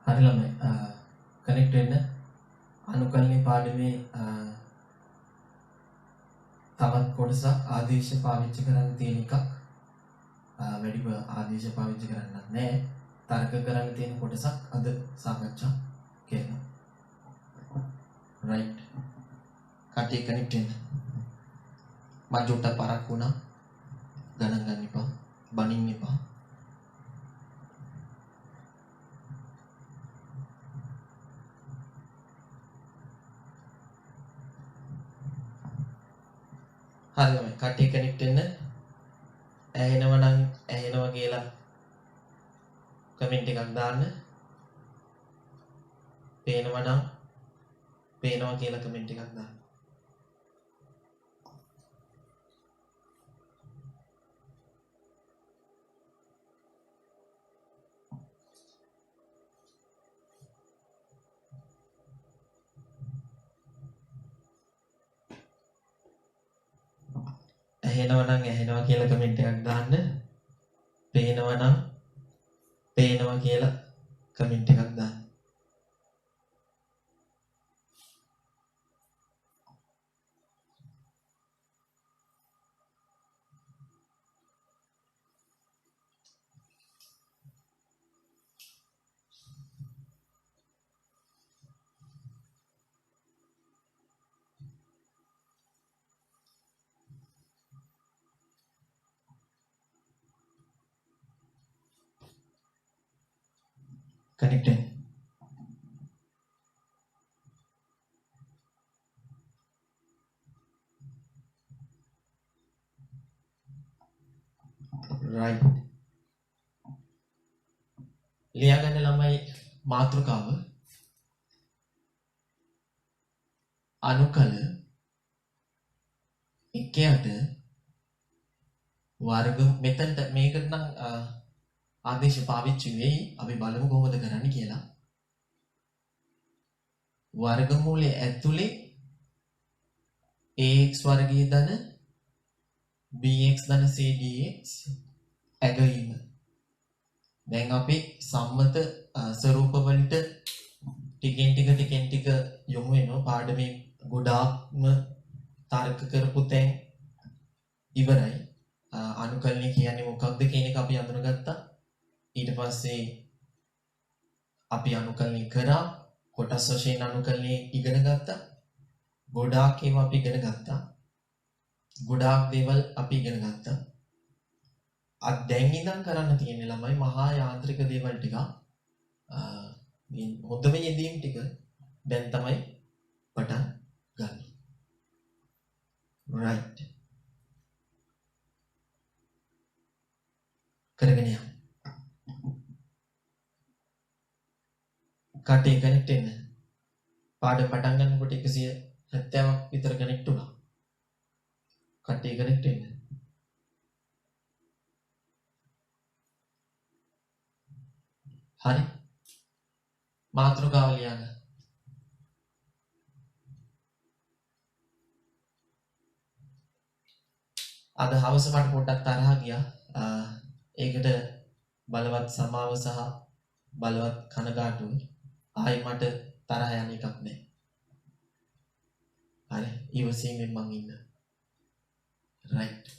හරි ළමයි කනෙක්ට් වෙන්න අනුකල්නේ පාඩමේ තවත් කොටසක් ආදේශ පාවිච්චි කරන්න තියෙන එකක් වැඩිම ආදේශ පාවිච්චි කරන්නත් නෑ තර්ක කරන්න තියෙන කොටසක් අද සාකච්ඡා කරනවා right කටේ කනෙක්ට් වෙන්න මම ජොට්ට පරක් වුණා ගණන් ගන්න එපා බනින්න එපා හරිම කටේ කනෙක්ට් වෙන්න ඇහෙනවා නම් ඇහෙනවා කියලා කමෙන්ට් එකක් දාන්න පේනවා නම් පේනවා කියලා කමෙන්ට් එකක් දාන්න ඇහෙනවා නම් ඇහෙනවා කියලා කමෙන්ට් එකක් දාන්න පේනවා නම් පේනවා කියලා කමෙන්ට් එකක් දාන්න connected right ලියාගන්න ළමයි මාතෘකාව අනුකල එකයට වර්ග මෙතනට මේකට නම් ආදේශ පාවිච්චි වෙයි අපි බලමු කොහොමද කරන්නේ කියලා වර්ගමූලයේ ඇතුලේ ax වර්ගයේ ධන bx ධන cdx ඇගීම දැන් අපි සම්මත ස්වරූප වලට ටිකෙන් ටික යොමු වෙනවා පාඩමේ ගොඩාක්ම තර්ක කරපු තැන් ඉවරයි අනුකලනය කියන්නේ මොකක්ද කියන එක අපි අඳුනගත්තා ඊට පස්සේ අපි අනුකලනය කරා කොටස් වශයෙන් අනුකලනය ඉගෙන ගත්තා ගොඩාක් ඒවා අපි ඉගෙන ගත්තා ගොඩාක් දේවල් අපි ඉගෙන ගත්තා අද දැන් ඉඳන් කරන්න තියෙන ළමයි මහා යාන්ත්‍රික දේවල් ටික මේ හොඳම යෙදීම් ටික දැන් තමයි පටන් ගන්න right කරගෙන යන්න කටේ කනෙක්ට් වෙන්න පාඩම පටන් ගන්නකොට 170ක් විතර කනෙක්ට් වුණා කටේ කනෙක්ට් වෙන්න හරි මාතෘකාව ලියන්න අද හවස මට පොඩ්ඩක් තරහා ගියා ඒකට බලවත් සමාව සහ බලවත් කනගාටුයි ආයි මට තරහ යන එකක් නෑ හරි ඉවසීමෙන් මං ඉන්න right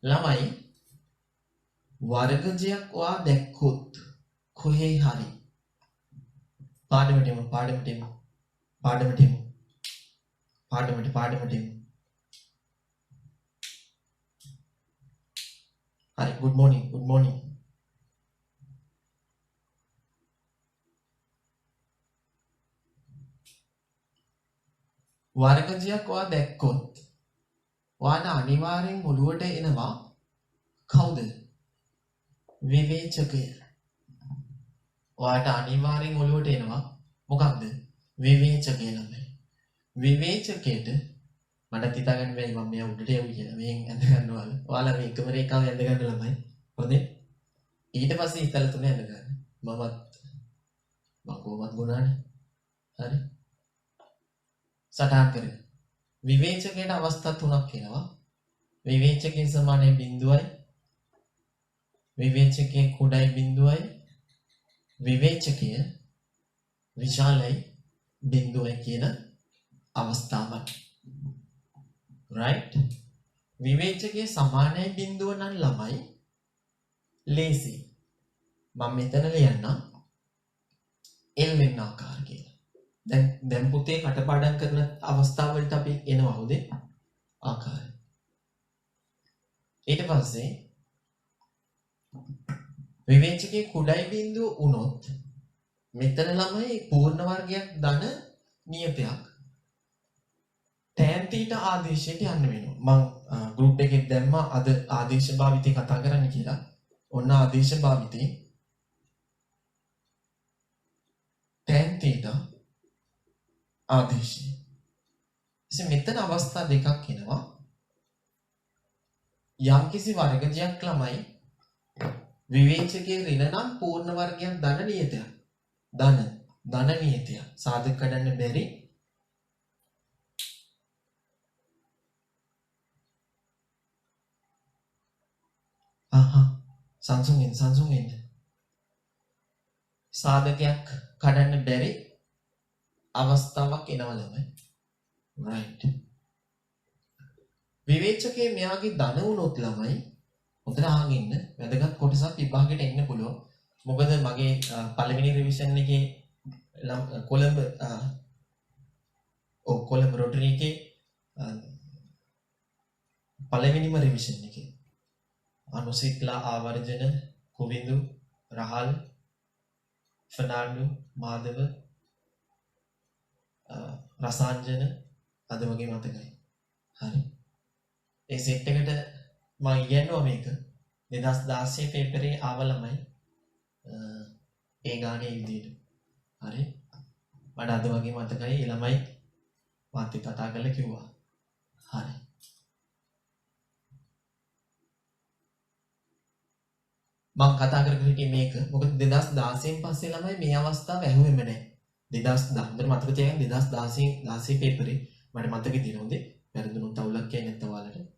ළමයි වර්ගජයක් ඔයා දැක්කොත් කොහේ හරි පාඩමට හරි good morning වර්ගජයක් ඔයා දැක්කොත් ඔයාට අනිවාර්යෙන් ඔළුවට එනවා කවුද විවේචකය ඔයාට අනිවාර්යෙන් ඔළුවට එනවා මොකක්ද විවේචකය ළමයි විවේචකයට මට හිතාගන්න බැරි මම මෙයා උඩට යමු කියලා මෙහෙන් ඇඳ ගන්නවා ඔයාලා මේ එකම රේඛාව ඇඳ ගන්න ළමයි හොඳේ ඊට පස්සේ ඉතල තුනේ ඇඳ ගන්න මම කොහොමද ගුණානේ හරි සටහන් කරගන්න විවේචකයට අවස්ථා තුනක් එනවා විවේචකයේ සමානයි බිඳුවයි විවේචකයේ කුඩයි බිඳුවයි විවේචකය විශාලයි බිඳුවයි කියන අවස්ථාවක්. right? විවේචකයේ සමානයි බිඳුව නම් ළමයි ලේසි. මම මෙතන ලියන්නම් එල්වෙන්න ආකාර කියලා. දැන් පුතේ කටපාඩම් කරන අවස්ථාවලට අපි එනවා උදේ ආකාරය. ඊට පස්සේ විවේචකයේ කුඩයි බිඳුව වුණොත් මෙතන ළමයි පූර්ණ වර්ගයක් ධන නියතයක් tan theta ආදේශයට යන්න වෙනවා. මම ගෲප් එකේ දැම්මා අද ආදේශ භාවිතය කතා කරන්න කියලා. ඔන්න ආදේශ භාවිතේ tan theta ආදේශය. ඉතින් මෙතන අවස්ථා දෙකක් එනවා. යම්කිසි වර්ගජයක් ළමයි විවේචකයේ ඍණ නම් පූර්ණ වර්ගයක් ධන නියතයක්. ධන නියතයක්. සාධක කඩන්න බැරි සංසුන් වෙන්න. සාධකයක් කඩන්න බැරි අවස්ථාවක් එනවා ළමයි. right. විවේචකයේ මෙයාගේ ධන වුණොත් ළමයි හොඳට අහගෙන ඉන්න. වැදගත් කොටසක් විභාගෙට එන්න පුළුවන්. මොකද මගේ පළවෙනි රිවිෂන් එකේ කොළඹ රොටරි එකේ පළවෙනිම රිවිෂන් එකේ අනුසිත්ලා ආවර්ජන කුවිඳු රහල් ෆර්නාන්ඩෝ මාධව රසාංජන අද වගේ මතකයි. හරි. ඒ සෙට් එකට මම කියනවා මේක 2016 පේපරේ ආව ළමයි ඒ ගානේ විදියට. හරි. මට අද වගේ මතකයි ඒ ළමයි මාත් කතා කරලා කිව්වා. හරි. මම කතා කරගෙන හිටියේ මේක. මොකද 2016න් පස්සේ ළමයි මේ අවස්ථාව ඇහුවෙම නැහැ. 2010 මට මතක තියාගන්න 2016 පේපරේ මට මතක තියෙනවද? වැරදුනොත් අවුලක් කියන්නේ නැත්නම් ඔයාලට.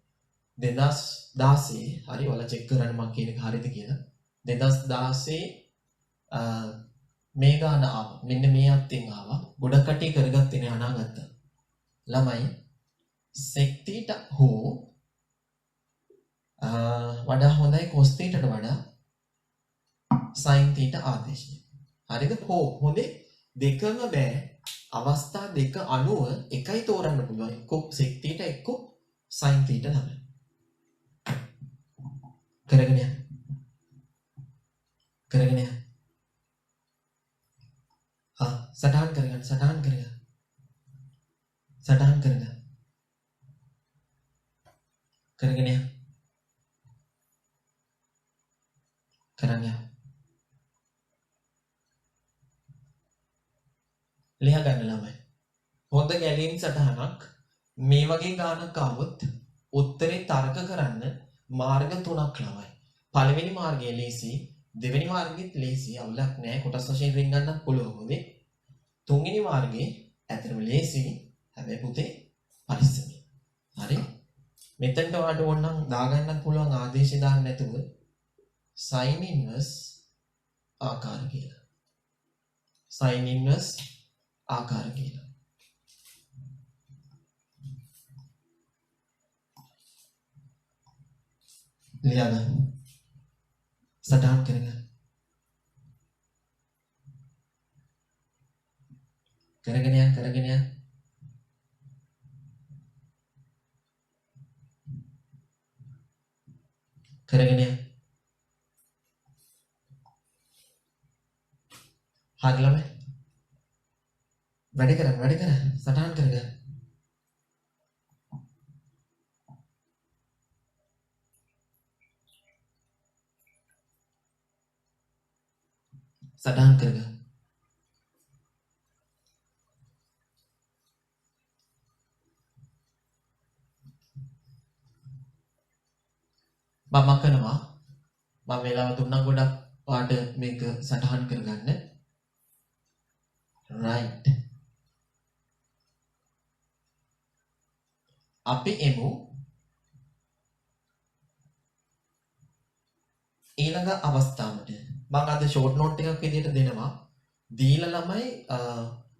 2016 හරි ඔයාලා චෙක් කරන්න මම කියන එක හරියද කියලා. 2016 මේ ගාන ආවා. මෙන්න මේ අත්ෙන් ආවා. ගොඩක් කටේ කරගත්තේ නේ අනාගත. ළමයි sec theta හෝ වඩා හොඳයි cos thetaට වඩා sin theta ආදේශය. හරිද? හොඳේ දෙකම බෑ. අවස්ථා දෙක අනුව එකයි තෝරන්න පුළුවන්. එක්ක sec theta එක්ක sin theta තමයි. කරගෙන යන්න. සටහන් කරගන්න. කරගෙන යන්න. කරන්න යන්න. ලියා ගන්න ළමයි. හොඳ ගැලීම් සටහනක් මේ වගේ ගානක් ආවොත් උත්තරේ තර්ක කරන්න මාර්ග තුනක් ළමයි. පළවෙනි මාර්ගය ලේසි, දෙවෙනි මාර්ගෙත් ලේසි, අවුලක් නැහැ. කොටස් වශයෙන් රින් ගන්නත් පුළුවන් මොදේ. තුන්වෙනි මාර්ගේ ඇත්තටම ලේසි. හැබැයි පුතේ පරිස්සමයි. හරි? මෙතනට ඔයාලට ඕනනම් දාගන්නත් පුළුවන් ආදේශය දාන්න නැතුව sin inverse ආකාර කියලා. sin inverse ආකාර කියලා. ලියා ගන්න. සටහන් කරගන්න. කරගෙන යන්න. හරි ළමයි. වැඩ කරන්න. සටහන් කරගන්න. සටහන් කරගන්න. මම කරනවා. මම වෙලාව දුන්නා ගොඩක් ඔයාලට මේක සටහන් කරගන්න. right. අපි එමු ඊළඟ අවස්ථාවට. මම අද ෂෝට් නෝට් එකක් විදිහට දෙනවා. දීලා ළමයි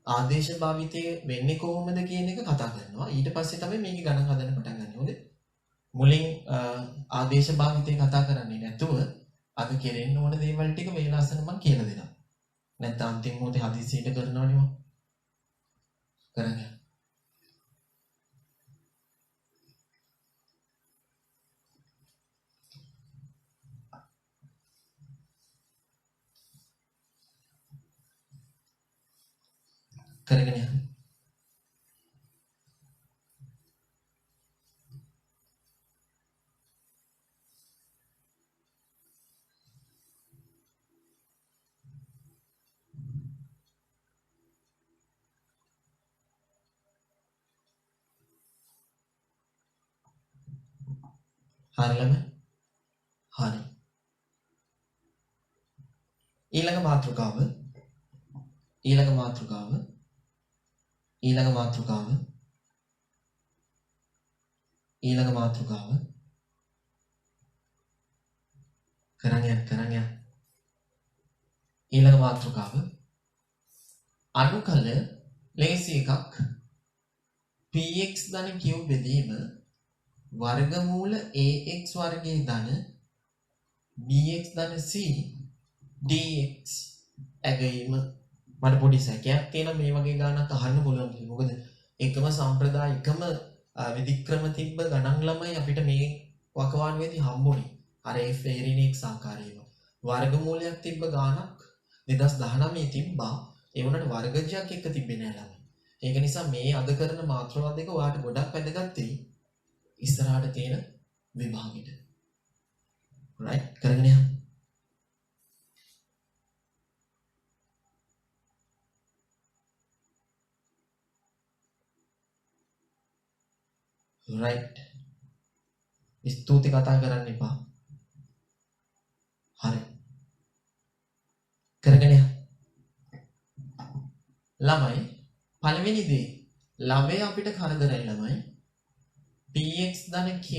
ආදේශ භාවිතය වෙන්නේ කොහොමද කියන එක කතා කරනවා. ඊට පස්සේ තමයි මේකේ ගණන් හදන්න පටන් ගන්න. හොඳේ. මුලින් ආදේශ භාවිතය කතා කරන්නේ නැතුව අද කෙරෙන්න ඕන දේවල් ටික මේ ලස්සන මම කියලා දෙනවා. නැත්නම් අන්තිම මොහොතේ හදිසියට කරනවනේ මම. කරන්නේ. කරගෙන යන්න. හරියම හරි. ඊළඟ මාතෘකාව ඊළඟ මාතෘකාව ඊළඟ මාතෘකාව ඊළඟ මාතෘකාව කරන් යන්න. ඊළඟ මාතෘකාව අනුකල ලේසි එකක් px ධන q බෙදීම වර්ගමූල ax වර්ගයේ ධන bx ධන c dx ඇගීම. මට පොඩි සැකයක් තියෙනවා මේ වගේ ගානක් අහන්න පුළුවන් කියලා. මොකද එකම සම්ප්‍රදාය එකම විධික්‍රම තිබ්බ ගණන් ළමයි අපිට මේ වකවානුවේදී හම්බුනේ. අර f ඊරිනික් ආකාරයේම වර්ගමූලයක් තිබ්බ ගානක් 2019 තිබ්බා. ඒ වුණාට වර්ගජයක් එක තිබ්බේ නෑ ළමයි. ඒක නිසා මේ අද කරන මාතෘකාව දෙක ඔයාලට ගොඩක් වැදගත් වෙයි. ඉස්සරහට තියෙන විභාගෙට. right කරගෙන යන්න. right ස්තුති කතා කරන්න එපා. හරි කරගෙන යන්න. ළමයි පළවෙනි දේ ළමයි අපිට කරදරයි ළමයි px ධන q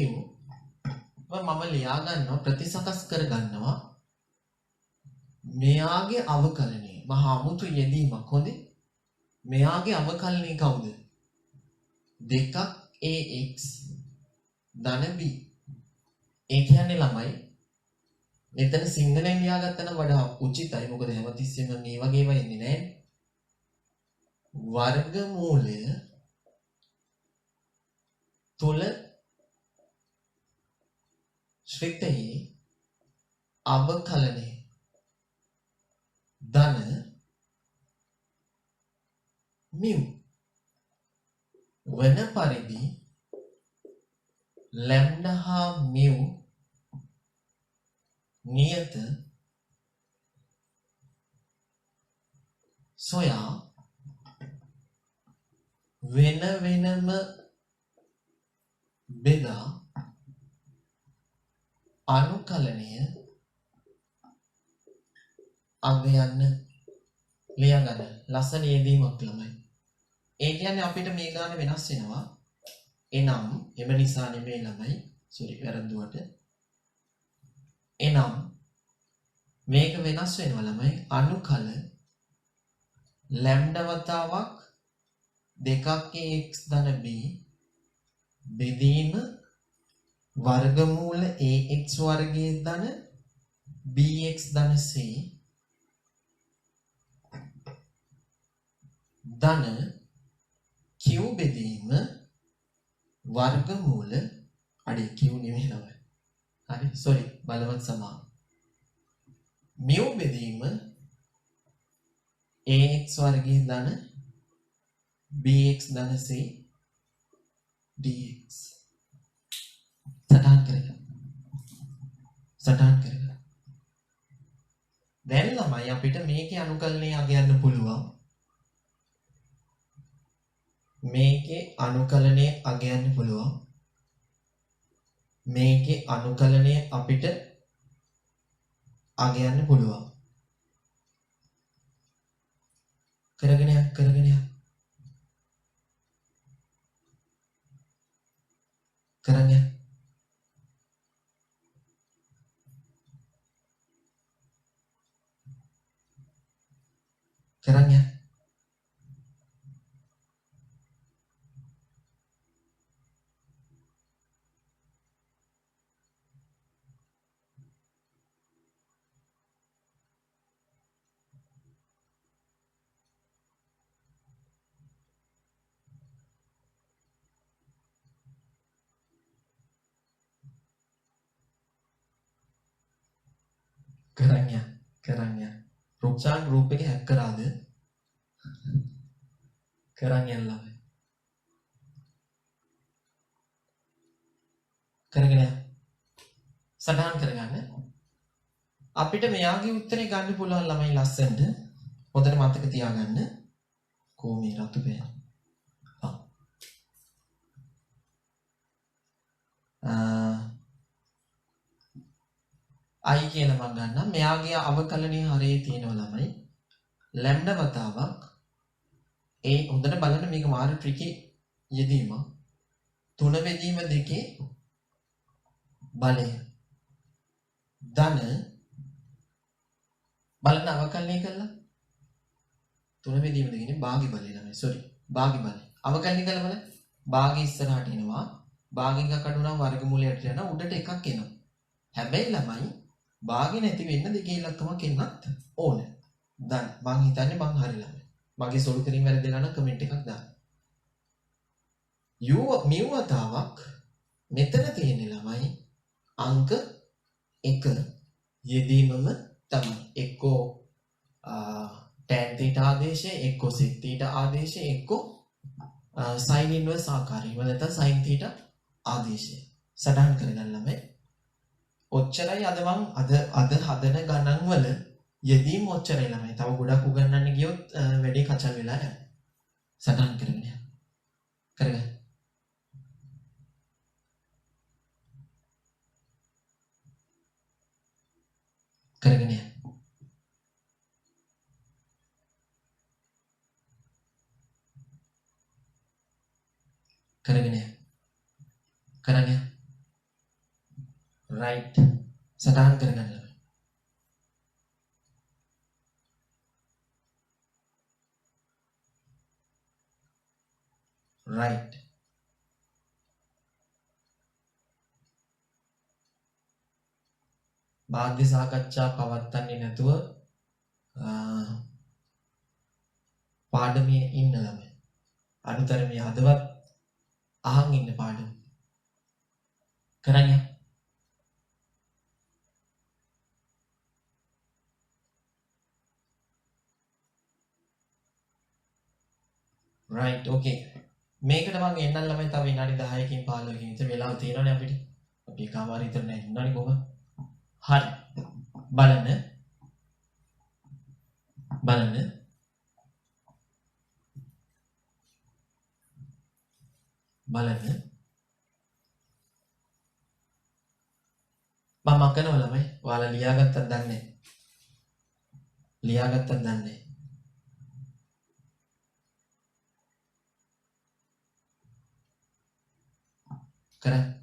මම ලියා ගන්නවා ප්‍රතිසකස් කර ගන්නවා මෙයාගේ අවකලනය. මහා අමුතු යෙදීමක්. හොඳේ. මෙයාගේ අවකලනය කවුද? දෙකක් ax ධන b. ඒ කියන්නේ ළමයි මෙතන සිංහලෙන් ලියාගත්තා නම් වඩා උචිතයි. මොකද හැමතිස්සෙම මේ වගේ ඒවා එන්නේ නැහැ. වර්ගමූලය තුල ශ්‍රිතයේ අවකලනය ධන mu වන පරිදි ලැම්ඩා හා mu නියත සොයා වෙන වෙනම බෙදා අනුකලනය අගයන්න ලියා ගන්න. ලස්සන යෙදීමක් ළමයි. ඒ කියන්නේ අපිට මේ ගාන වෙනස් වෙනවා. එනම් එම නිසා නෙමෙයි ළමයි. සෝරි වැරද්දුවට. එනම් මේක වෙනස් වෙනවා ළමයි. අනුකල ලැම්ඩා වතාවක් දෙකක් ax ධන b බෙදීම වර්ගමූල ax වර්ගයේ ධන bx ධන c ධන q බෙදීම වර්ගමූල අඩේ q නෙමෙයි ළමයි. හරි සෝරි බලවත් සමා mu බෙදීම ax වර්ගයේ ධන bx ධන c dx. සටහන් කරගන්න. දැන් ළමයි අපිට මේකේ අනුකලනය අගයන්න පුළුවන්. මේකේ අනුකලනය අගයන්න පුළුවන්. මේකේ අනුකලනය අපිට අගයන්න පුළුවන්. කරගෙන යන්න. කරන්නේ කරන්නේ රුක්සාන් ගෲප් එක හැක් කරාද කරන්නේ ළමයි කරගෙන සටහන් කරගන්න අපිට මෙයාගේ උත්තරේ ගන්න පුළුවන් ළමයි ලස්සනට හොඳට මතක තියාගන්න කොහොමද රතු පෑන I කියලා මම ගන්නම් මෙයාගේ අවකලනයේ හරේ තියෙනවා ළමයි ලැම්ඩා වතාවක් ඒ හොඳට බලන්න මේක මාරු ට්‍රිකි යෙදීම තුන බෙදීම දෙකේ බලය ධන බලන්න අවකලනය කළා තුන බෙදීම දෙකේ භාගි බලය ළමයි සෝරි භාගි බලය අවකලනය කළා බලන්න භාගි ඉස්සරහට එනවා භාගෙන් කඩුණා වර්ගමූලයට යන උඩට එකක් එනවා හැබැයි ළමයි භාගෙ නැති වෙන්න දෙකේ ඉලක්කමක් එන්නත් ඕනේ දැන් මං හිතන්නේ මං හරි ළමයි මගේ සොළු කිරීම වැරදිලා නම් කමෙන්ට් එකක් දාන්න mu වතාවක් මෙතන තියෙන ළමයි අංක 1 යෙදීමම තමයි එක්කෝ tan theta ආදේශය එක්කෝ sec theta ආදේශය එක්කෝ sin inverse ආකාරය නැත්නම් sin theta ආදේශය සටහන් කරගන්න ළමයි ඔච්චරයි අද මං අද හදන ගණන් වල යෙදීම ඔච්චරයි ළමයි තව ගොඩක් උගන්වන්න ගියොත් වැඩි කචල් වෙලා යනවා සටහන් කරගෙන කරගන්න කරගෙන කරගෙන කරගෙන right සටහන් කරගන්න right මාධ්‍ය සාකච්ඡා පවත්වන්නේ නැතුව පාඩමේ ඉන්න ළමයි අනුතරමේ හදවත් අහන් ඉන්න පාඩම කරන්නේ right okay මේකට මම එන්නම් ළමයි තව විනාඩි 10කින් 15කින් විතර වෙලාව තියෙනවනේ අපිට අපි කාමාර විතර නෑ ඉන්නවනේ කොහොම හරි බලන්න බලන්න බලන්න මම කරනවා ළමයි ඔයාලා ලියාගත්තද දන්නේ ලියාගත්තද දන්නේ කරා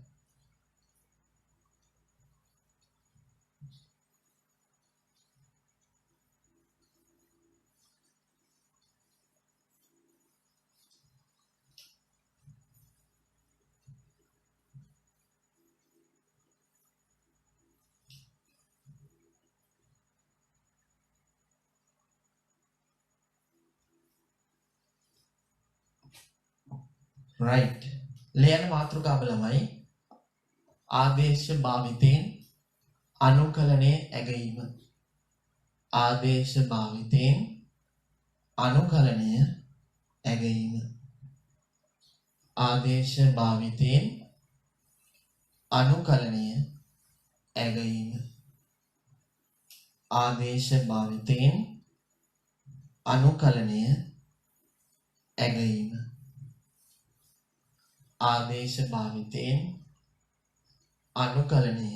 right ලියන මාතෘකාව ළමයි ආදේශ භාවිතයෙන් අනුකලනයේ ඇගීම ආදේශ භාවිතයෙන් අනුකලනය ඇගීම ආදේශ භාවිතයෙන් අනුකලනය ඇගීම ආදේශ භාවිතයෙන් අනුකලනය ඇගීම ආදේශ භාවිතයෙන් අනුකලනය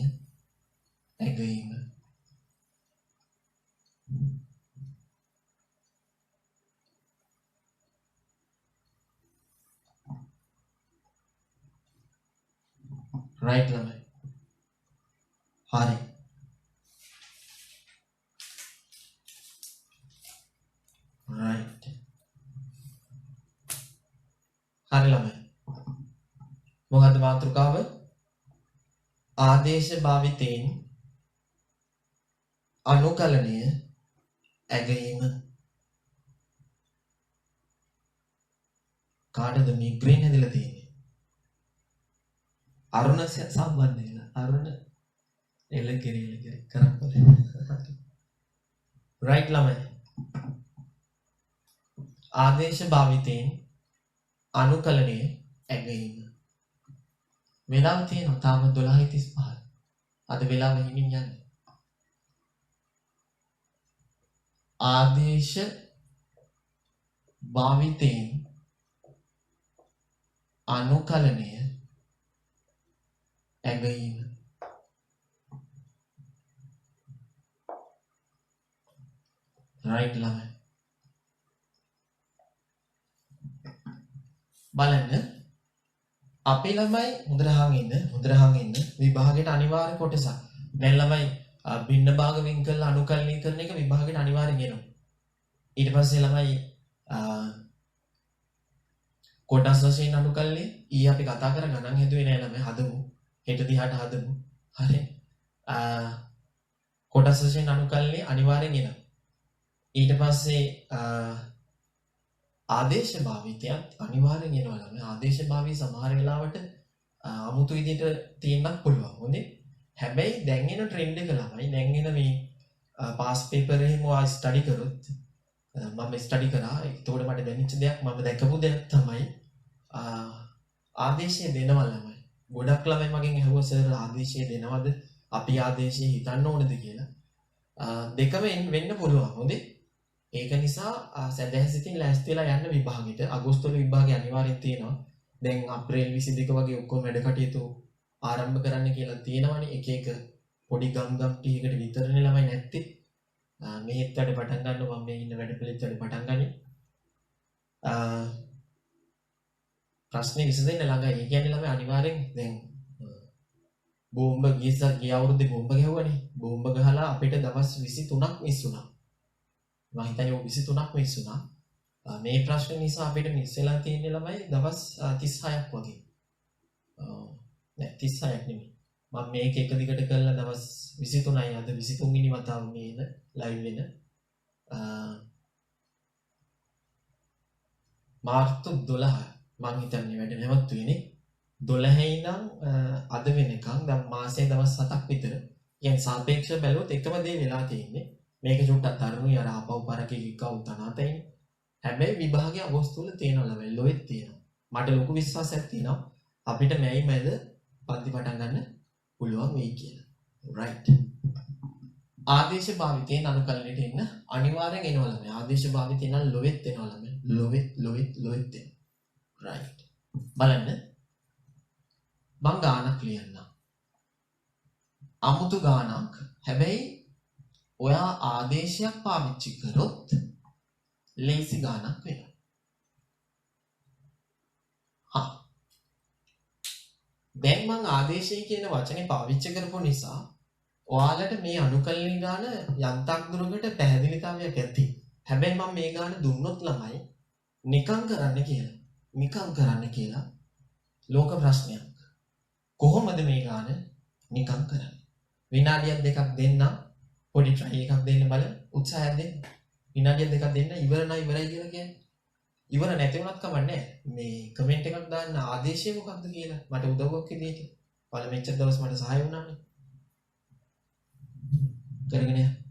ඇගීම right ළමයි හරි හරි ළමයි. මොකද්ද මාතෘකාව? ආදේශ භාවිතයෙන් අනුකලනය ඇගීම. කාටද මිග්‍රේන් හැදිලා තියෙන්නේ? අරුණ සම්බන්ධ වෙලා. අරුණ එලකිරි කරපොලේ. රයිට් ළමයි. ආදේශ භාවිතයෙන් අනුකලනය ඇගීම. වෙලාව තියෙනවා තාම 12:35. අද වෙලාව හිමින් යන්නේ. ආදේශ භාවිතයෙන් අනුකලනය ඇගීම. රයිට් ළමයි. බලන්න අපේ ළමයි හොඳට අහන් ඉන්න විභාගයට අනිවාර්ය කොටසක්. දැන් ළමයි භින්න භාග වෙන් කරලා අනුකලනය කරන එක විභාගයට අනිවාර්යෙන් එනවා. ඊට පස්සේ ළමයි කොටස් වශයෙන් අනුකලනය අපි කතා කර ගණන් හැදුවේ නෑ ළමයි. හදමු. හෙට දිහාට හදමු. හරි. කොටස් වශයෙන් අනුකලනය අනිවාර්යෙන් එනවා. ඊට පස්සේ ආදේශ භාවිතයත් අනිවාර්යෙන් එනවා ළමයි. ආදේශ භාවී සමහර වෙලාවට අමුතු විදිහට තියෙන්නත් පුළුවන්. හොඳේ. හැබැයි දැන් එන ට්‍රෙන්ඩ් එක ළමයි දැන් එන මේ පාස් පේපර් එකේම ඔයා ස්ටඩි කරොත් මම ස්ටඩි කරා. ඒකෝට මට දැනෙච්ච දෙයක් මම දැකපු දෙයක් තමයි ආදේශය දෙනවා ළමයි. ගොඩක් ළමයි මගෙන් අහුවා සර් ආදේශය දෙනවද? අපි ආදේශය හිතන්න ඕනද කියලා. දෙකම වෙන්න පුළුවන්. හොඳේ. ඒක නිසා සැදැහැසිතින් ලෑස්ති වෙලා යන්න විභාගෙට. අගෝස්තුවල විභාගය අනිවාර්යෙන් තියෙනවා. දැන් අප්‍රේල් 22 වගේ ඔක්කොම වැඩ කටයුතු ආරම්භ කරන්න කියලා තියෙනවනේ. එක පොඩි ගම් ටිකකට විතරනේ ළමයි නැත්තේ. මෙහෙත් වැඩ පටන් ගන්නවා. මම මේ ඉන්න වැඩ පිළිවෙත් වැඩ පටන් ගන්නේ. ප්‍රශ්නේ විසඳෙන්න ළඟයි. ඒ කියන්නේ ළමයි අනිවාර්යෙන් දැන් බෝම්බ ගිය අවුරුද්දේ බෝම්බ ගැහුවනේ. බෝම්බ ගහලා අපිට දවස් 23ක් මිස් වුණා. මම හිතන්නේ ඔය 23ක් මිස් වුණා. මේ ප්‍රශ්න නිසා අපිට මිස් වෙලා තියෙන්නේ ළමයි දවස් 36ක් වගේ. නෑ 36ක් නෙමෙයි. මම මේක එක දිගට කරලා දවස් 23යි අද 23 වෙනි වතාව මේන ලයිව් වෙන. මාර්තු 12 මම හිතන්නේ වැඩ නැවතුනේ 12 ඉඳන් අද වෙනකන් දැන් මාසේ දවස් 7ක් විතර. කියන්නේ සාපේක්ෂව බැලුවොත් එකම දේ වෙලා තියෙන්නේ. මේක චුට්ටක් තරුණුයි අර ආපහු පරකේ ගිකව තනතයින්. හැබැයි විභාගය අගෝස්තුවල තියෙනවා ළමයි ලොවෙත් තියෙනවා. මට ලොකු විශ්වාසයක් තියෙනවා අපිට මේයි මැද පන්ති පටන් ගන්න පුළුවන් වෙයි කියලා. රයිට්. ආදේශ භාවිතයෙන් අනුකලනයට එන්න අනිවාර්යෙන් එනවා ළමයි. ආදේශ භාවිතයෙන් නම් ලොවෙත් එනවා ළමයි. ලොවෙත් එනවා. රයිට්. බලන්න මම ගානක් ලියන්නම්. අමුතු ගානක්. හැබැයි ඔයා ආදේශයක් පාවිච්චි කරොත් ලේසි ගානක් වෙනවා. දැන් මම ආදේශය කියන වචනේ පාවිච්චි කරපු නිසා ඔයාලට මේ අනුකලන ගාන යන්තම් දුරකට පැහැදිලිතාවයක් ඇති. හැබැයි මම මේ ගාන දුන්නොත් ළමයි නිකං කරන්න කියලා ලෝක ප්‍රශ්නයක්. කොහොමද මේ ගාන නිකං කරන්නේ? විනාඩියක් දෙකක් දෙන්න පොඩි try එකක් දෙන්න බල උත්සාහයක් දෙන්න. විනාඩියක් දෙකක් දෙන්න ඉවරයි කියලා කියන්නේ. ඉවර නැති වුණත් කමන්නේ මේ කමෙන්ට් එකක් දාන්න ආදේශය මොකක්ද කියලා මට උදව්වක් විදියට. ඔයාලා මෙච්චර දවස් මට සහාය වුණානේ. කරගෙන යන්න.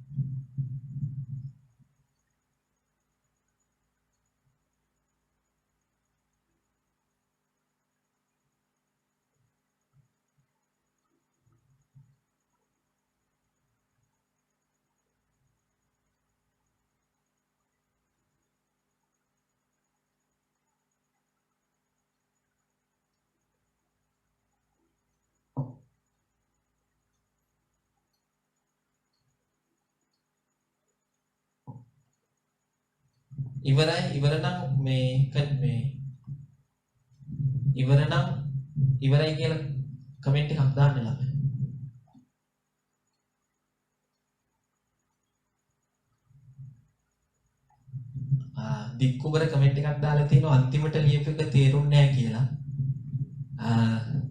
ඉවරයි කියලා කමෙන්ට් එකක් දාන්න ළමයි. දික්කුබර කමෙන්ට් එකක් දාලා තියෙනවා අන්තිමට ලියපු එක තේරුන්නේ නැහැ කියලා.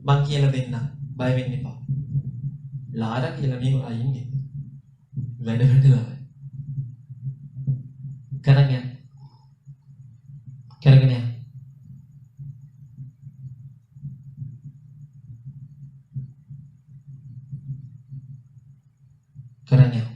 මං කියලා දෙන්නම්. බය වෙන්න එපා. ලාරා කියලා මේ අයින්නේ. වැඩ ළමයි. කරගෙන යන්න. කරගෙන යන්න. කරගෙන යන්න.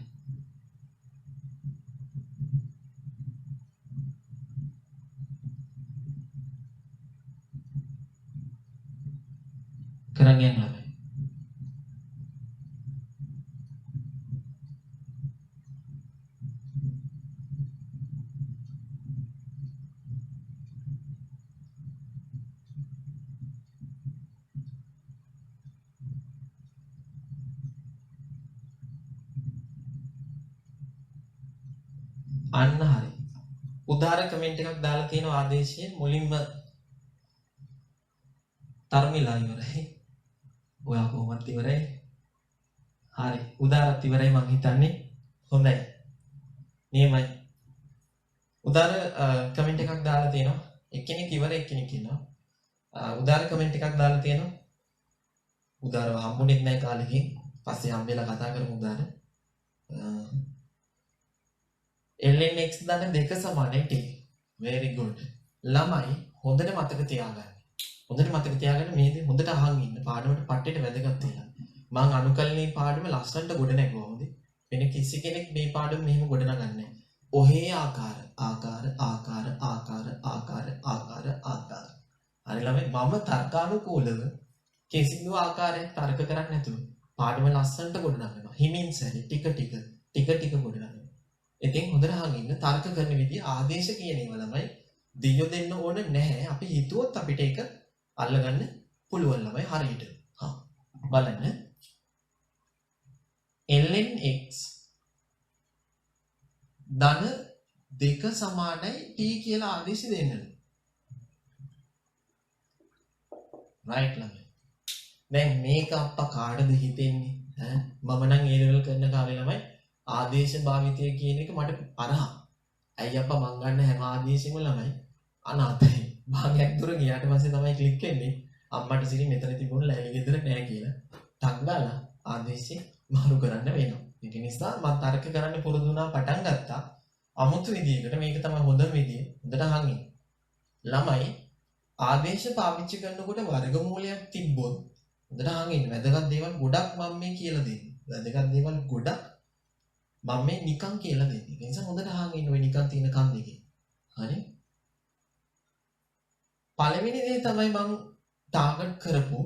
කරගෙන යන්න ළමයි. අන්න හරි. උදාර කමෙන්ට් එකක් දාලා තියෙන ආදේශයේ මුලින්ම තර්මිලා ඉවරයි. ඔයා කොහොමද ඉවරයි? හරි. උදාරත් ඉවරයි මං හිතන්නේ. හොඳයි. නියමයි. උදාර කමෙන්ට් එකක් දාලා තියෙනවා. එක්කෙනෙක් ඉවර එක්කෙනෙක් ඉන්නවා. උදාර කමෙන්ට් එකක් දාලා තියෙනවා. උදාරව හම්බුනේ නැහැ කාලෙකින්. පස්සේ හම්බෙලා කතා කරමු උදාර. ln x දන්න දෙක සමානයි t. very good. ළමයි හොඳට මතක තියාගන්න. හොඳට මතක තියාගන්න මේ දේ හොඳට අහන් ඉන්න. පාඩමට පට්ටේට වැදගත් වෙනවා. මම අනුකල්පනයේ පාඩම ලස්සනට ගොඩ නැගුවා හොඳේ. වෙන කිසි කෙනෙක් මේ පාඩම මෙහෙම ගොඩ නගන්නේ නැහැ. ඔහේ ආකාර ආකාර ආකාර ආකාර ආකාර ආකාර ආකාර. හරි ළමයි මම තර්කානුකූලව කිසිදු ආකාරයක් තර්ක කරන්නේ නැතුව පාඩම ලස්සනට ගොඩ නගනවා. හිමින් සැරේ ටික ටික ගොඩ නගනවා. ඉතින් හොඳට අහන් ඉන්න තර්ක කරන විදිය ආදේශ කියන ඒවා ළමයි දියෝ දෙන්න ඕන නැහැ. අපි හිතුවොත් අපිට ඒක අල්ලගන්න පුළුවන් ළමයි හරියට. බලන්න. ln x ධන දෙක සමානයි t කියලා ආදේශ දෙන්න. right ළමයි. දැන් මේක අප්පා කාටද හිතෙන්නේ? මම නම් ඒ ලෙවල් කරන කාලේ ළමයි ආදේශ භාවිතය කියන එක මට අරහා. ඇයි අප්පා මං ගන්න හැම ආදේශෙම ළමයි අනාතයි. භාගයක් දුර ගියාට පස්සේ තමයි ක්ලික් වෙන්නේ. අම්මට සිරි මෙතන තිබුණ ලෑලි ගෙදර නෑ කියලා. ටක් ගාලා ආදේශي මාරු කරන්න වෙනවා. ඒක නිසා මම තර්ක කරන්න පුරුදු වුණා පටන් ගත්තා. අමුතු විදියකට මේක තමයි හොඳම විදිය. හොඳට අහන් ඉන්න. ළමයි ආදේශ පාවිච්චි කරනකොට වර්ගමූලයක් තිබ්බොත් හොඳට අහන් ඉන්න. වැදගත් දේවල් ගොඩක් මම මේ කියලා දෙන්නේ. වැදගත් දේවල් ගොඩක් මම මේ නිකන් කියලා දෙන්නේ. ඒ නිසා හොඳට අහන් ඉන්න ඔය නිකන් තියෙන කන් දෙකේ. හරි? පළවෙනි දේ තමයි මම ටාගට් කරපු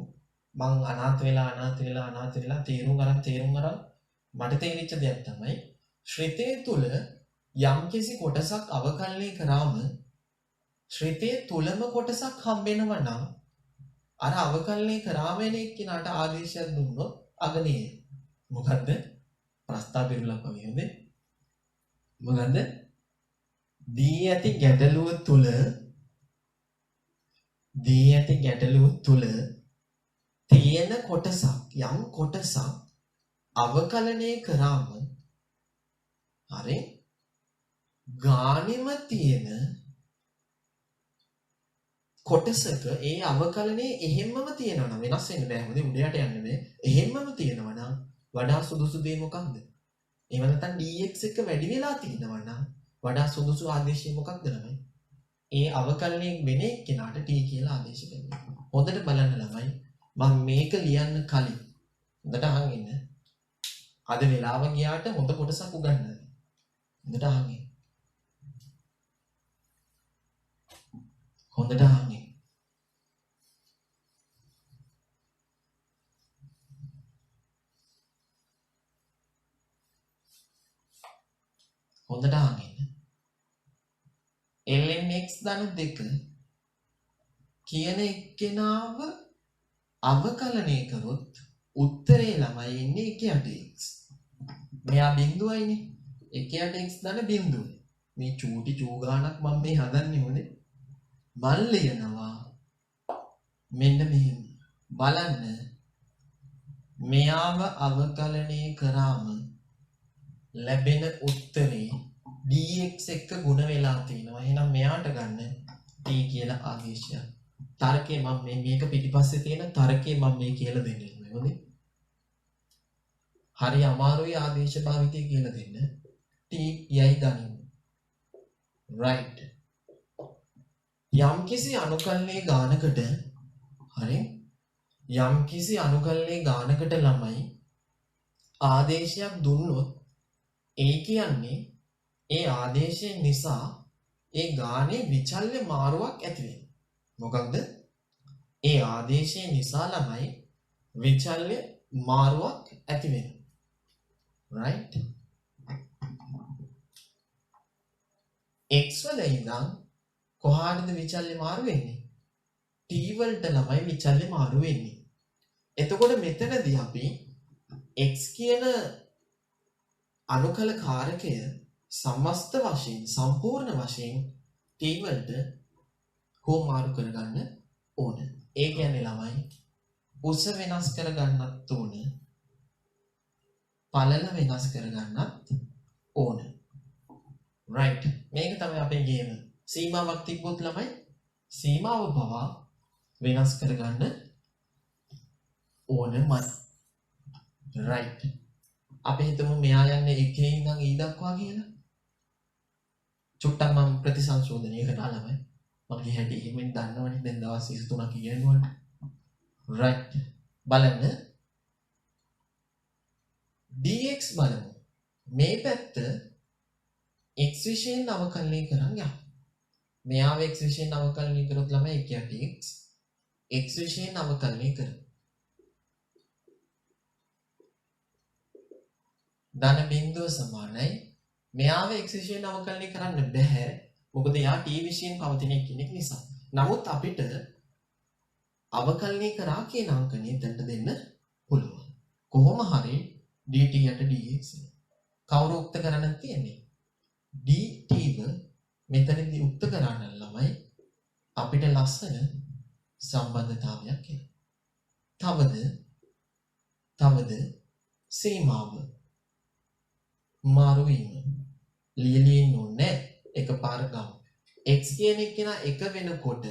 මං අනාථ වෙලා තේරුම් අරන් මට තේරිච්ච දෙයක් තමයි ශ්‍රිතේ තුල යම්කිසි කොටසක් අවකලනය කරාම ශ්‍රිතේ තුලම කොටසක් හම්බෙනවා නම් අර අවකලනය කරාම එන එක්කිනාට ආදේශයක් දුන්නොත් අගනේ මොකද්ද ප්‍රස්තාව පිරුලක් වගේ හොඳේ මොකද්ද දී ඇති ගැටලුව තුල තියෙන කොටසක් යම් කොටසක් අවකලනය කරාම හරි ගානෙම තියෙන කොටසක ඒ අවකලනයේ එහෙම්මම තියෙනවා නම් වෙනස් වෙන්න බෑ හොඳේ උඩ යට යන්න බෑ එහෙම්මම තියෙනවා නම් වඩා සුදුසු දේ මොකක්ද එහෙම නැත්නම් dx එක වැඩි වෙලා තියෙනවා නම් වඩා සුදුසු ආදේශය මොකක්ද ළමයි ඒ අවකලනයෙන් වෙන එක්කෙනාට t කියලා ආදේශ දෙනවා හොඳට බලන්න ළමයි මම මේක ලියන්න කලින් හොඳට අහන් ඉන්න අද වෙලාව ගියාට හොඳ කොටසක් උගන්වන්න හොඳට අහන් ඉන්න හොඳට අහන් ඉන්න හොඳට අහන් ඉන්න ln x ධන 2 කියන එක්කෙනාව අවකලනය කරොත් උත්තරේ ළමයි එන්නේ 1/x. මෙයා බිඳුවයිනේ. 1/x ධන බිඳුව. මේ චූටි චූ ගානක් මම මේ හදන්නේ හොඳේ. මල් ලියනවා. මෙන්න මෙහෙම. බලන්න. මෙයාව අවකලනය කරාම ලැබෙන උත්තරේ dx එක්ක ගුණ වෙලා තිනවා. එහෙනම් මෙයාට ගන්න t කියලා ආදේශයක්. තර්කේ මම මේක පිටිපස්සේ තියෙන තර්කේ මම මේ කියලා දෙන්නේ. හොඳයි. හරි අමාරුයි ආදේශ භාවිතය කියලා දෙන්න. t යයි ගනිමු. right. යම්කිසි අනුකල්ලේ ගානකට හරි යම්කිසි අනුකල්ලේ ගානකට ළමයි ආදේශයක් දුන්නොත් ඒ කියන්නේ ඒ ආදේශය නිසා ඒ ගානේ විචල්්‍ය මාරුවක් ඇති වෙනවා. මොකක්ද? ඒ ආදේශය නිසා ළමයි විචල්්‍ය මාරුවක් ඇති වෙනවා. right? x වල ඉඳන් කොහාටද විචල්්‍ය මාරු වෙන්නේ? t වලට ළමයි විචල්්‍ය මාරු වෙන්නේ. එතකොට මෙතනදී අපි x කියන අනුකල කාරකය සමස්ත වශයෙන් සම්පූර්ණ වශයෙන් t වලට හෝ මාරු කරගන්න ඕන. ඒ කියන්නේ ළමයි උස වෙනස් කරගන්නත් ඕන. පළල වෙනස් කරගන්නත් ඕන. right. මේක තමයි අපේ ගේම. සීමාවක් තිබ්බොත් ළමයි සීමාව පවා වෙනස් කරගන්න ඕනමයි. right. අපි හිතමු මෙයා යන්නේ 1 ඉඳන් e දක්වා කියලා. චුට්ටක් මම ප්‍රතිසංශෝධනය කරලා ළමයි. මගේ හැටි එහෙමෙන් දන්නවනේ දැන් දවස් 23ක් ඉගෙනගන්න. right. බලන්න dx බලමු. මේ පැත්ත x විශයෙන් අවකලනය කරන් යන්න. මෙයාව x විශයෙන් අවකලනය කරොත් ළමයි 1 x විශයෙන් අවකලනය කරමු. ධන බිඳුව සමානයි. මෙයාව x විශයෙන් අවකලනය කරන්න බෑ. මොකද එයා t විශයෙන් පවතින කෙනෙක් නිසා. නමුත් අපිට අවකලනය කරා කියන අංකණය එතනට දෙන්න පුළුවන්. කොහොම හරි dt යට dx කවුරු උක්ත කරන්න තියෙන්නේ? dt ව මෙතනදී උක්ත කරන්න ළමයි අපිට ලස්සන සම්බන්ධතාවයක් එනවා. තවද සීමාව මාරු වීම ලියලින් ඕනේ එකපාර ගමු. x කියන එක නා එක වෙනකොට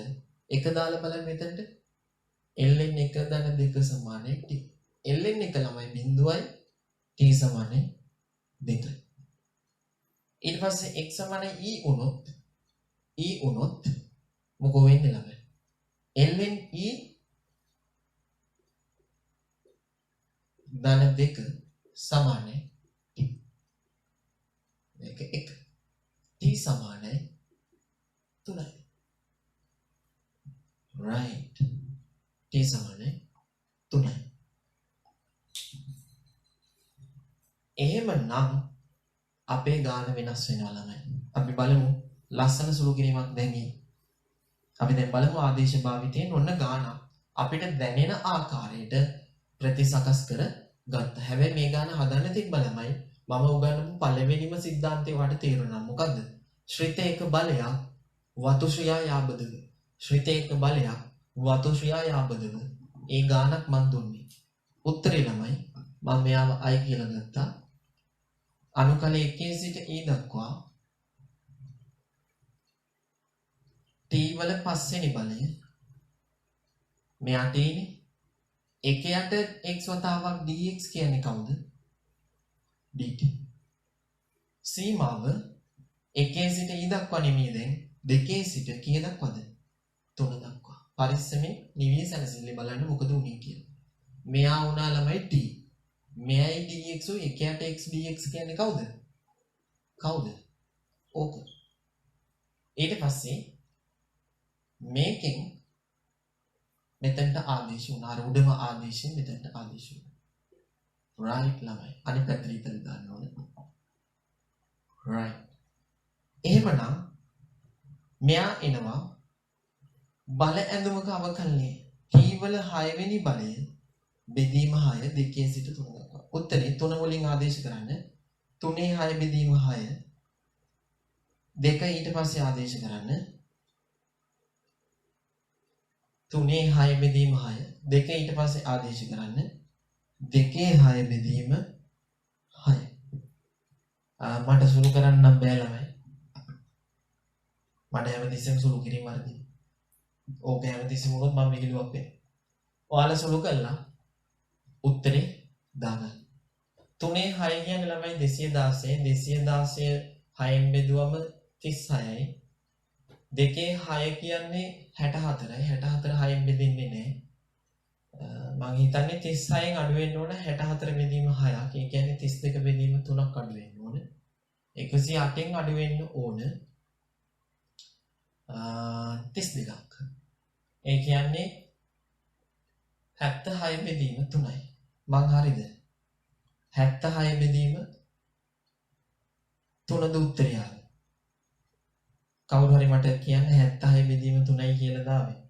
එක දාලා බලන්න මෙතනට ln 1 ධන 2 සමානයි t. ln 1 ළමයි බිඳුවයි t සමානයි 2යි. ඊට පස්සේ x සමානයි e වුණොත් මොකෝ වෙන්නේ ළමයි? ln e ධන 2 සමානයි t. මේක 1. t සමානයි 3යි. right. t සමානයි 3යි. එහෙමනම් අපේ ගාන වෙනස් වෙනවා ළමයි. අපි බලමු ලස්සන සුළු කිරීමක් දැන් අපි දැන් බලමු ආදේශ භාවිතයෙන් ඔන්න ගාන අපිට දැනෙන ආකාරයට ප්‍රතිසකස් කර ගත්තා. හැබැයි මේ ගාන හදන්න තිබ්බ ළමයි මම උගන්වපු පළවෙනිම સિદ્ધාන්තේ වට තේරුණා. මොකද්ද? ශ්‍රිතේක බලයක් වතුශ්‍රියා යාබදව. ශ්‍රිතේක බලයක් වතුශ්‍රියා යාබදව. ඒ ගානක් මන් දුන්නේ. උත්තරේ ළමයි මම මෙයාව i කියලා ගත්තා. අනුකල 1 සිට e දක්වා t වල පස්වෙනි බලය මෙයා t නේ. 1ට x වතාවක් dx කියන්නේ කවුද? dt. සීමාව 1 සිට e දක්වා නෙමෙයි දැන් 2 සිට කීය දක්වාද? 3 දක්වා. පරිස්සමෙන් නිවිය සැලසිලි බලන්න මොකද උනේ කියලා. මෙයා වුණා ළමයි t. මෙයයි dx උ 1ට x dx කියන්නේ කවුද? ඕක. ඊට පස්සේ මේකෙන් මෙතනට ආදේශ වුණා. අර උඩම ආදේශයෙන් මෙතනට ආදේශ වුණා. right ළමයි. අනිත් පැත්තට ඉතින් දාන්න ඕනේ. right. එහෙමනම් මෙයා එනවා බල ඇඳුමක අවකලනය. t වල 6 වෙනි බලය බෙදීම 6 2 සිට 3 දක්වා. උත්තරේ 3 වලින් ආදේශ කරන්න. 3 6 බෙදීම 6 2 ඊට පස්සේ ආදේශ කරන්න. 3 6 බෙදීම 6 2 ඊට පස්සේ ආදේශ කරන්න. 2 6 බෙදීම 6. මට සුළු කරන්න බෑ ළමයි. මට හැමතිස්සෙම සුළු කිරීම වර්ධින. ඕක හැමතිස්සෙම වුණොත් මම විහිළුවක් වෙනවා. ඔයාලා සුළු කළා උත්තරේ දාගන්න. 3 6 කියන්නේ ළමයි 216 6න් බෙදුවම 36යි. 2 6 කියන්නේ 64යි. 64 6න් බෙදෙන්නේ නැහැ. මම හිතන්නේ 36න් අඩු වෙන්න ඕන 64 බෙදීම 6ක්. ඒ කියන්නේ 32 බෙදීම 3ක් අඩු වෙන්න ඕන. 108න් අඩු වෙන්න ඕන 32ක්. ඒ කියන්නේ 76 බෙදීම 3යි. මං හරිද? 76 බෙදීම 3ද උත්තරය. කවුරු හරි මට කියන්න 76 බෙදීම 3යි කියලා දාවේ.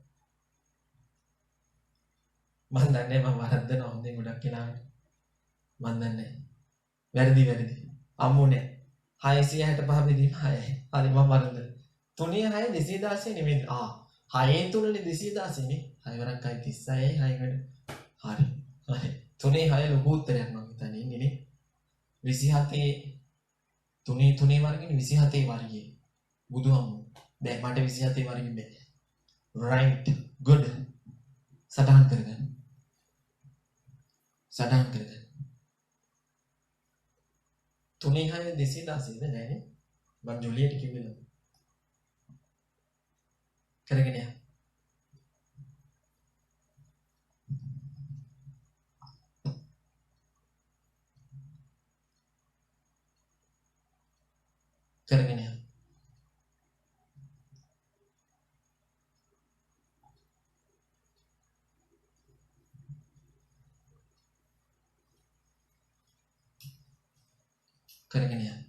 මම දන්නේ මම වරද්දනවා හොඳේ ගොඩක් කෙනාට. මම දන්නේ. වැරදි. අම්මුනේ 665 බෙදීම 6යි. හරි මම වරද්දලා. 3 6 216 නෙමෙයි. 6 3නේ 216 නේ. 6 වරක් 36යි 6 වැඩ. හරි. 3 6 ලොකු උත්තරයක් මම හිතන්නේ ඉන්නේ නේ. 27 3 වර්ගෙ 27 වර්ගය. බුදුහාමුදුරුවෝ. දැන් මට 27 වර්ගෙ බෑ. right good. සටහන් කරගන්න. 3 6 216 නෑනේ. මම ජොලියට කිව්වද? කරගෙන යන්න. කරගෙන යන්න. කරගෙන යන්න.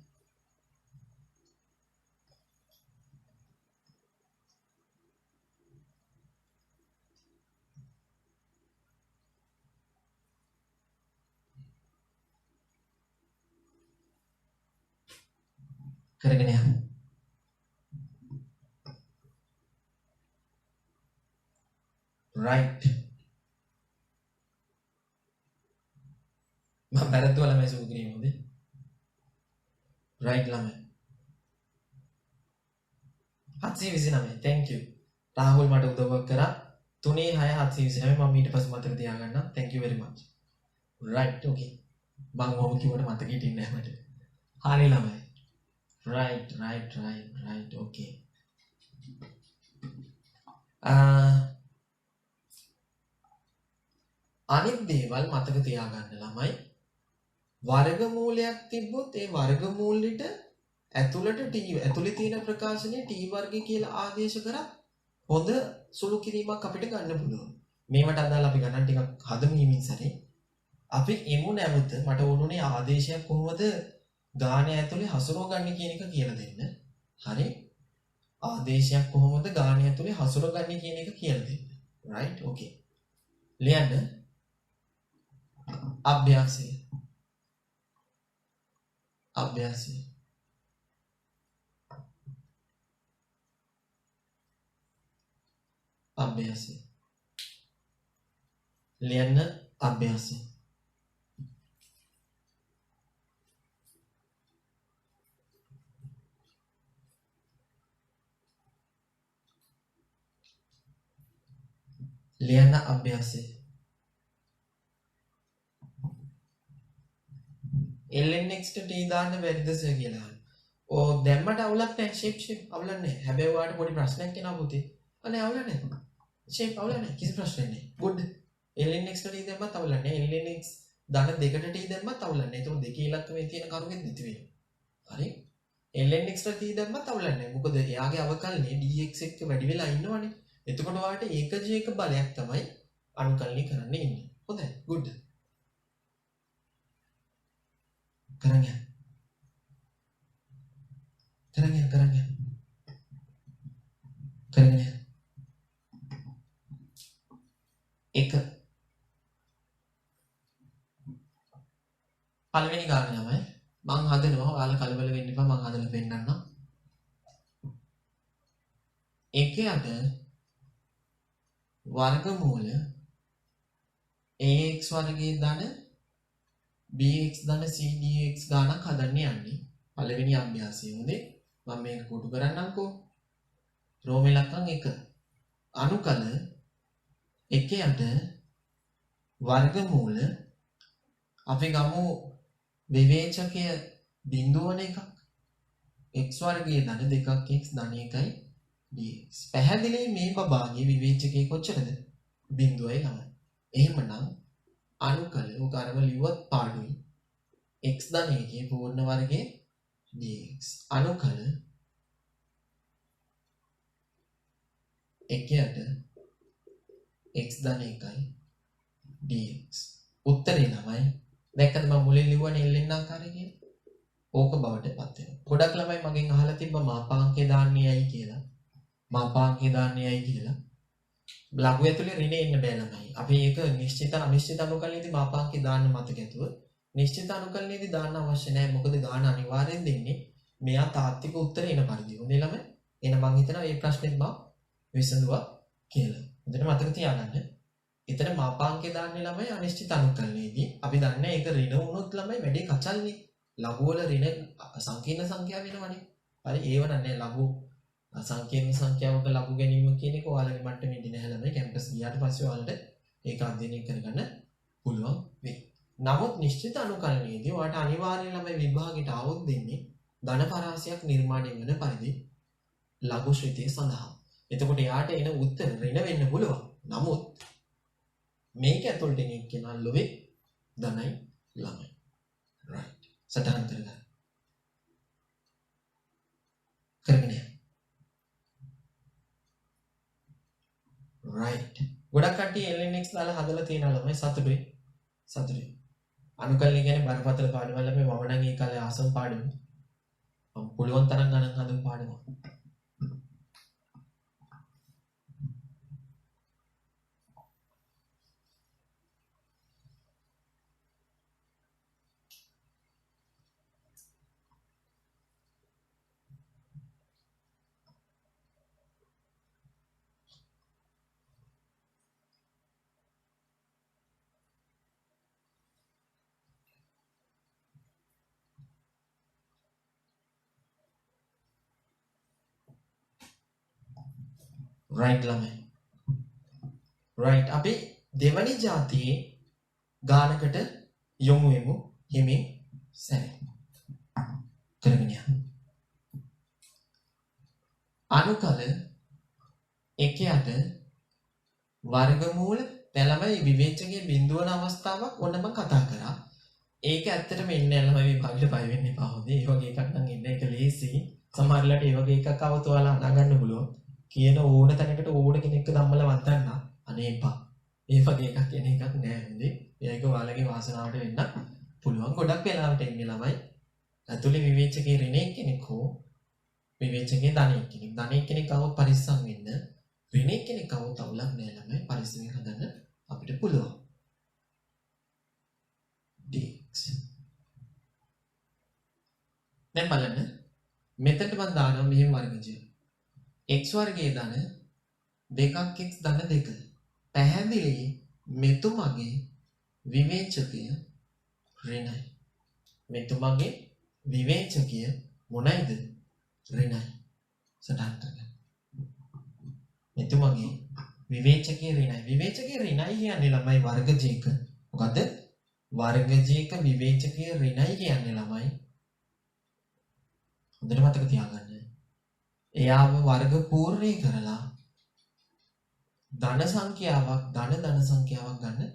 කරගෙන යන්න. right. මම බැලුවා ළමයි සුදු කිරීම හොඳේ. right ළමයි. 729 thank you. රාහුල් මට උදව්වක් කරා. 3 6 729 මම ඊට පස්සේ මතක තියාගන්නම්. thank you very much. right okay. මම ඔහොම කිව්වට මතක හිටින්නේ නැහැ මට. හරි ළමයි. right okay. අනිත් දේවල් මතක තියාගන්න ළමයි. වර්ගමූලයක් තිබ්බොත් ඒ වර්ගමූලෙට ඇතුළට t ඇතුළේ තියෙන ප්‍රකාශනය t වර්ගය කියලා ආදේශ කරා හොඳ සුළු කිරීමක් අපිට ගන්න පුළුවන්. මේවට අදාළ අපි ගණන් ටිකක් හදමු ඊමින් සැරේ. අපි එමු නැවත මට ඕනුනේ ආදේශයක් කොහොමද ගාන ඇතුලේ හසුරවගන්නේ කියන එක කියලා දෙන්න. හරි? ආදේශයක් කොහොමද ගාන ඇතුලේ හසුරවගන්නේ කියන එක කියලා දෙන්න. right okay. ලියන්න. අභ්‍යාසය. ලියන්න අභ්‍යාසය. ලියන්න අභ්‍යාසය. lnx ට t දාන්න බැරිද සර් කියලා. ඕ දැම්මට අවුලක් නැහැ ෂේප් අවුලක් නැහැ. හැබැයි ඔයාලට පොඩි ප්‍රශ්නයක් එනවා පුතේ. අනේ අවුලක් නැහැ. ෂේප් අවුලක් නැහැ. කිසි ප්‍රශ්නයක් නැහැ. good. lnx ට t දැම්මත් අවුලක් නැහැ. lnx ධන දෙකට t දැම්මත් අවුලක් නැහැ. ඒක දෙකේ ඉලක්කමේ තියෙන කරුවෙත් නැති වෙනවා. හරි? lnx ට t දැම්මත් අවුලක් නැහැ. මොකද එයාගේ අවකලනේ dx එක්ක වැඩි වෙලා ඉන්නවනේ. එතකොට ඔයාලට ඒකජයක බලයක් තමයි අනුකලනය කරන්න ඉන්නේ. හොඳයි. good. කරන්න. එක පළවෙනි ගාන ළමයි මං හදනවා ඔයාලා කලබල වෙන්න එපා මං හදලා පෙන්නන්නම්. එකයට වර්ගමූල ax වර්ගයේ ධන bx ධන c dx ගානක් හදන්න යන්නේ. පළවෙනි අභ්‍යාසය උනේ මම මේක කොටු කරන්නම්කෝ. රෝම ඉලක්කම් 1. අනුකල 1යට වර්ගමූල අපි ගමු විවේචකය බිඳුවන එකක් x වර්ගයේ ධන 2ක් x ධන 1යි dx. පැහැදිලි මේ බබාගේ විවේචකයේ කොච්චරද? 0.9. එහෙමනම් අනුකල උක අරම ලිව්වත් පාඩුයි. x ධන 1ගේ පූර්ණ වර්ගයේ dx. අනුකල 1යට x ධන 1යි dx. උත්තරේ තමයි දැක්කද මම මුලින් ලිව්වනේ එල්ලෙන්න ආකාරය කියලා. ඕක බවට පත් වෙනවා. ගොඩක් ළමයි මගෙන් අහලා තිබ්බා මාපාංකය දාන්නේ ඇයි කියලා. මාපාංකය දාන්නේ ඇයි කියලා. ලඝු ඇතුලේ ඍණේ එන්න බෑ ළමයි. අපි ඒක නිශ්චිත අනිශ්චිත අනුකලනයේදී මාපාංකය දාන්න මතක ඇතුව. නිශ්චිත අනුකලනයේදී දාන්න අවශ්‍ය නැහැ. මොකද ගාන අනිවාර්යෙන් දෙන්නේ මෙයා තාත්වික උත්තරේ එන පරිදි. හොඳේ ළමයි. එහෙනම් මම හිතනවා මේ ප්‍රශ්නේත් මම විසඳුවා කියලා. හොඳට මතක තියාගන්න. එතන මාපාංකය දාන්නේ ළමයි අනිශ්චිත අනුකලනයේදී. අපි දන්නේ ඒක ඍණ වුණොත් ළමයි වැඩි කචල්නේ. ලඝු වල ඍණ සංකීර්ණ සංඛ්‍යාව වෙනවනේ. හරි ඒව නන්නේ ලඝු සංකීර්ණ සංඛ්‍යාවක ලඝු ගැනීම කියන එක ඔයාලගේ මට්ටමේදී නැහැ ළමයි. කැම්පස් ගියාට පස්සේ ඔයාලට ඒක අධ්‍යයනය කරගන්න පුළුවන් වෙයි. නමුත් නිශ්චිත අනුකලනයේදී ඔයාලට අනිවාර්යයෙන් ළමයි විභාගයට આવොත් දෙන්නේ ධන පරාසයක් නිර්මාණය වෙන පරිදි ලඝු ශ්‍රිතය සඳහා. එතකොට එයාට එන උත්තර ඍණ වෙන්න පුළුවන්. නමුත් මේක ඇතුළට එන එක්කෙනා ලොවේ ධනයි ළමයි. right. සටහන් කරගන්න. කරගෙන යන්න. right. ගොඩක් කට්ටිය LNX දාලා හදලා තියෙනවා ළමයි සතුටුයි. සතුටුයි. අනුකලනය කියන්නේ බරපතල පාඩමක් ළමයි මම නම් ඒ කාලේ ආසම් පාඩම. මම පුළුවන් තරම් ගණන් හදපු පාඩමක්. right ළමයි. right අපි දෙවනි જાතියේ ගානකට යොමු වෙමු හිමින් සැරේ. කරගෙන යන්න. අනුකල 1යට වර්ගමූල දැලමයි විවේචකයේ බිඳුවන අවස්ථාවක් ඔන්න මම කතා කරා. ඒක ඇත්තටම එන්නේ නැහැ ළමයි විභාගෙට බය වෙන්න එපා. හොඳේ. ඒ වගේ එකක් නම් එන්නේ ඒක ලේසි. සමහරවිට ඒ වගේ එකක් આવත් ඔයාලා අඳගන්න පුළුවන්. කියන ඕන තැනකට ඕන කෙනෙක්ව ධම්මල වන්දන්න අනේ එපා. ඒ වගේ එකක් කියන එකක් නෑ හොඳේ. ඒක ඔයාලගේ වාසනාවට වෙන්න පුළුවන්. ගොඩක් වෙලාවට එන්නේ ළමයි ඇතුලේ විවේචකයේ ඍණේ කෙනෙක් හෝ විවේචකයේ ධනෙක් කෙනෙක්. ධනෙක් කෙනෙක් આવොත් පරිස්සම් වෙන්න. ඍණේ කෙනෙක් આવොත් අවුලක් නෑ ළමයි. පරිස්සමෙන් හදන්න අපිට පුළුවන්. dx. දැන් බලන්න මෙතනට මම දානවා මෙහෙම වර්ගජය. x වර්ගයේ ධන 2ක් x ධන 2. පැහැදිලි මෙතුමගේ විවේචකය ඍණයි. මෙතුමගේ විවේචකය මොනයිද? ඍණයි. සටහන් කරගන්න. මෙතුමගේ විවේචකය ඍණයි. විවේචකය ඍණයි කියන්නේ ළමයි වර්ගජයක. මොකද වර්ගජයක විවේචකය ඍණයි කියන්නේ ළමයි. හොඳට මතක තියාගන්න. එයාව වර්ග පූර්ණේ කරලා ධන සංඛ්‍යාවක් ධන සංඛ්‍යාවක් ගන්න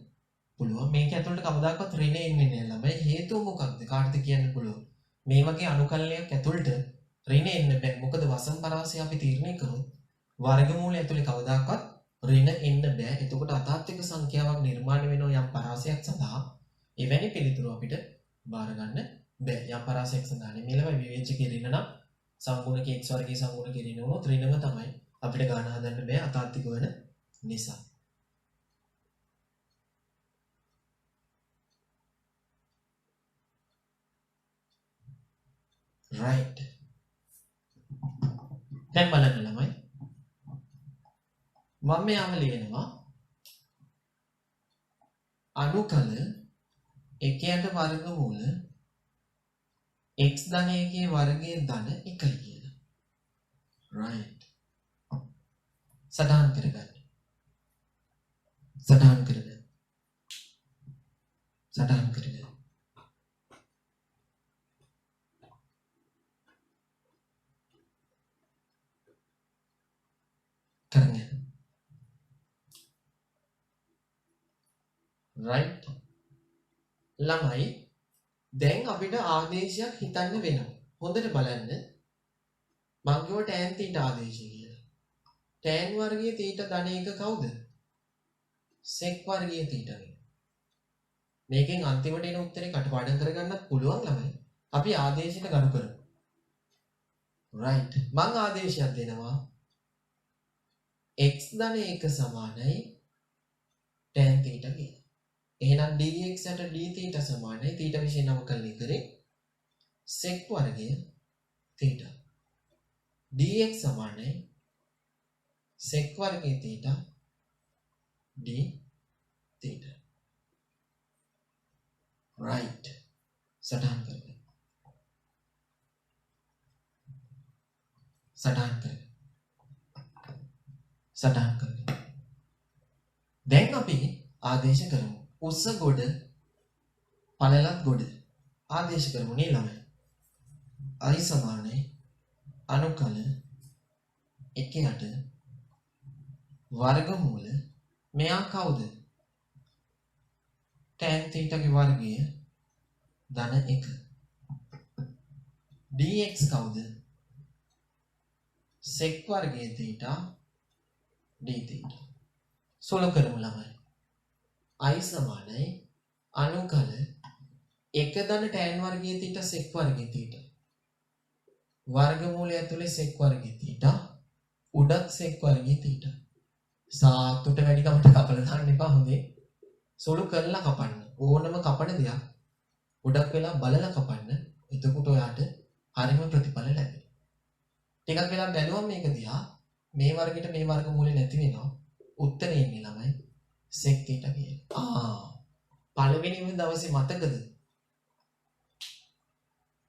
පුළුවන්. මේක ඇතුළට කවදාකවත් ඍණ එන්නේ නැහැ ළමයි. හේතුව මොකක්ද? කාටද කියන්න පුළුවන්? මේ වගේ අනුකලනයක් ඇතුළට ඍණ එන්න බෑ. මොකද වසම් පරාසය අපි තීරණය කරොත් වර්ගමූලය ඇතුළේ කවදාකවත් ඍණ එන්න බෑ. එතකොට අතාත්වික සංඛ්‍යාවක් නිර්මාණය වෙනවා යම් පරාසයක් සඳහා. එවැනි පිළිතුරු අපිට බාර ගන්න බෑ. යම් පරාසයක් සඳහා නෙමෙයි ළමයි විවේචකයේ ඍණ නම් සංගුණක x වර්ගයේ සංගුණක ඍණ වුණොත් ඍණම තමයි. අපිට ගාන හදන්න බෑ අතාත්වික වෙන නිසා. right. දැන් බලන්න ළමයි. මම මෙයාම ලියනවා අනුකල 1ට වර්ගමූල x ධන 1ගේ වර්ගයේ ධන 1යි කියලා. right. සටහන් කරගන්න. සටහන් කරගන්න. සටහන් කරගන්න. කරගන්න. right ළමයි දැන් අපිට ආදේශයක් හිතන්න වෙනවා. හොඳට බලන්න. මම කිව්ව tan θ ආදේශය කියලා. tan වර්ගයේ θ ධන එක කවුද? sec වර්ගයේ θ නේ. මේකෙන් අන්තිමට එන උත්තරේ කටපාඩම් කරගන්නත් පුළුවන් ළමයි. අපි ආදේශයට ගරු කරමු. right මම ආදේශයක් දෙනවා. x ධන 1 සමානයි tan θ කියලා. එහෙනම් dx යට dθ සමානයි θ විශේෂ නමකරණය කරේ sec වර්ගය θ. dx සමානයි sec වර්ගය θ dθ. right සටහන් කරගන්න. සටහන් කරගන්න. සටහන් කරගන්න. දැන් අපි ආදේශ කරමු. උස ගොඩ පළලත් ගොඩ ආදේශ කරමු නේ ළමයි. i සමානයි අනුකල 1ට වර්ගමූල මෙයා කවුද? tan θ ගේ වර්ගය ධන 1. dx කවුද? sec වර්ගය θ dθ. සොල කරමු ළමයි. i සමානයි අනුකල 1 ධන tan වර්ගයේ θ sec වර්ගයේ θ. වර්ගමූලය ඇතුලේ sec වර්ගයේ θ උඩත් sec වර්ගයේ θ. සාතුට වැඩි කමට කපලා දාන්න එපා හොඳේ. සොළු කරලා කපන්න. ඕනම කපන දෙයක් ගොඩක් වෙලා බලලා කපන්න. එතකොට ඔයාට හරිම ප්‍රතිඵල ලැබෙනවා. ටිකක් වෙලා බැලුවම මේක දිහා මේ වර්ගෙට මේ වර්ගමූලෙ නැති වෙනවා. උත්තරේ ඉන්නේ ළමයි sec θ කියලා. පළවෙනිම දවසේ මතකද?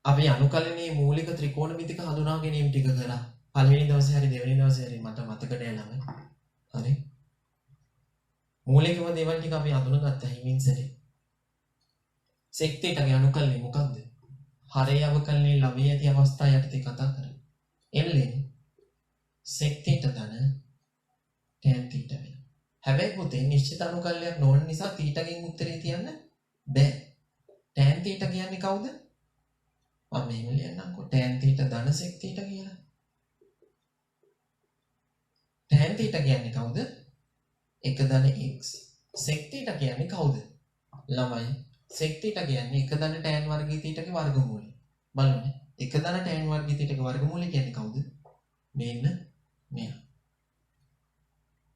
අපි අනුකලනයේ මූලික ත්‍රිකෝණමිතික හඳුනා ගැනීම ටික කරා. පළවෙනි දවසේ හරි දෙවෙනි දවසේ හරි මට මතක නෑ ළමයි. හරි. මූලිකම දේවල් ටික අපි හඳුනාගත්තා හිමින් සැරේ. sec θ ගේ අනුකලනය මොකක්ද? හරය අවකලනයේ ළමයේ ඇති අවස්ථා යටතේ කතා කරන්නේ. එල්ලෙන් sec θ ධන tan θ වෙනවා. හැබැයි පුතේ නිශ්චිත අනුකල්ලයක් නොවන නිසා θ ගෙන් උත්තරේ තියන්න බෑ. tan θ කියන්නේ කවුද? මම මෙහෙම ලියන්නම්කෝ. tan θ ධන sec θ කියලා. tan θ කියන්නේ කවුද? 1 ධන x. sec θ කියන්නේ කවුද? ළමයි sec θ කියන්නේ 1 ධන tan වර්ගී θ ගේ වර්ගමූලය. බලන්න. 1 ධන tan වර්ගී θ ගේ වර්ගමූලය කියන්නේ කවුද? මෙන්න මෙයා.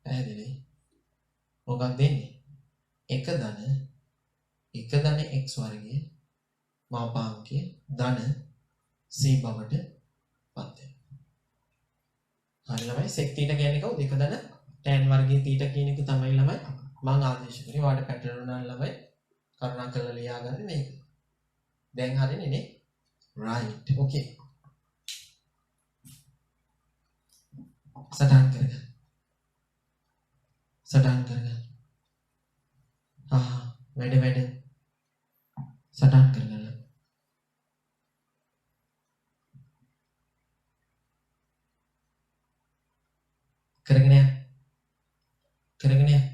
පැහැදිලි? මොකක්ද දෙන්නේ? 1 ධන x වර්ගය මාපාංකය ධන c බවට පත් වෙනවා. හරි ළමයි sec θ කියන්නේ කවුද? 1 ධන tan වර්ගයේ θ කියන එක තමයි ළමයි මම ආදේශ කරේ. වාට පැටලුණා ළමයි කරුණාකරලා ලියා ගන්න මේක. දැන් හරිනේ නේ? right. okay. සටහන් කරගන්න. සටහන් කරගන්න. වැඩ සටහන් කරගන්න. කරගෙන යන්න. කරගෙන යන්න.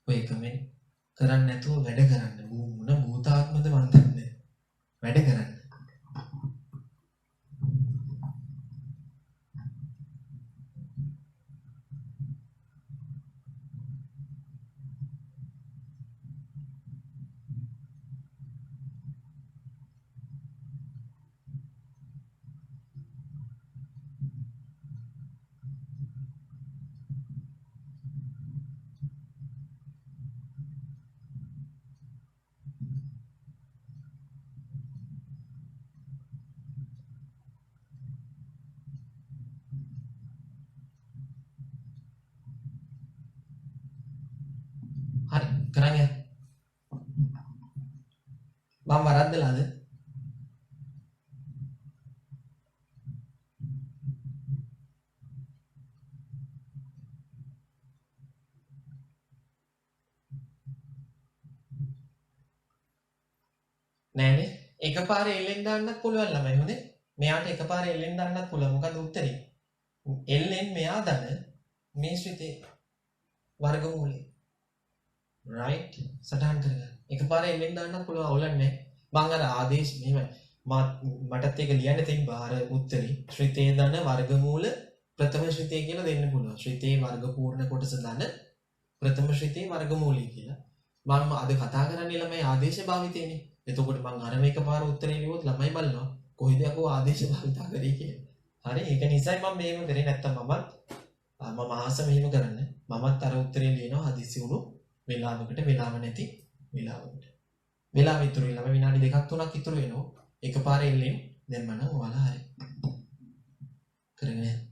ඔය කමෙන්ට් කරන්නේ නැතුව වැඩ කරන්න. මොන භූතාත්මද මන් දන්නේ. වැඩ කරන්න. හරි කරන් යන්න. මම වරද්දලාද? නෑනේ. එකපාරේ එල්ලෙන් දාන්නත් පුළුවන් ළමයි හොඳේ. මෙයාට එකපාරේ එල්ලෙන් දාන්නත් පුළුවන්. මොකද උත්තරේ? එල්ලෙන් මෙයා දන මේ ශ්‍රිතේ වර්ගමූලය. right සටහන් කරගන්න. එකපාරේ එල්ලෙන් දාන්නත් පුළුවන් අවුලක් නෑ. මං අර ආදේශ මෙහෙමයි. මටත් ඒක ලියන්න තිබ්බා අර උත්තරේ. ශ්‍රිතේ දන වර්ගමූල ප්‍රථම ශ්‍රිතේ කියලා දෙන්න පුළුවන්. ශ්‍රිතේ වර්ග පූර්ණ කොටස දන ප්‍රථම ශ්‍රිතේ වර්ගමූලය කියලා. මම අද කතා කරන්නේ ළමයි ආදේශ භාවිතේනේ. එතකොට මං අර මේකපාර උත්තරේ ලියුවොත් ළමයි බලනවා කොහෙද යකෝ ආදේශ භාවිතා කරේ කියලා. හරි ඒක නිසයි මම මේව කරේ නැත්තම් මම ආස මෙහෙම කරන්න. මමත් අර උත්තරේ ලියනවා හදිසි වුණු වෙලාවකට වෙලාව නැති වෙලාවකට. වෙලාව ඉතුරු ළමයි විනාඩි 2ක් 3ක් ඉතුරු වෙනවා. එකපාරේ එල්ලෙන් දැම්මනම් ඔයාලා හරි. කරගෙන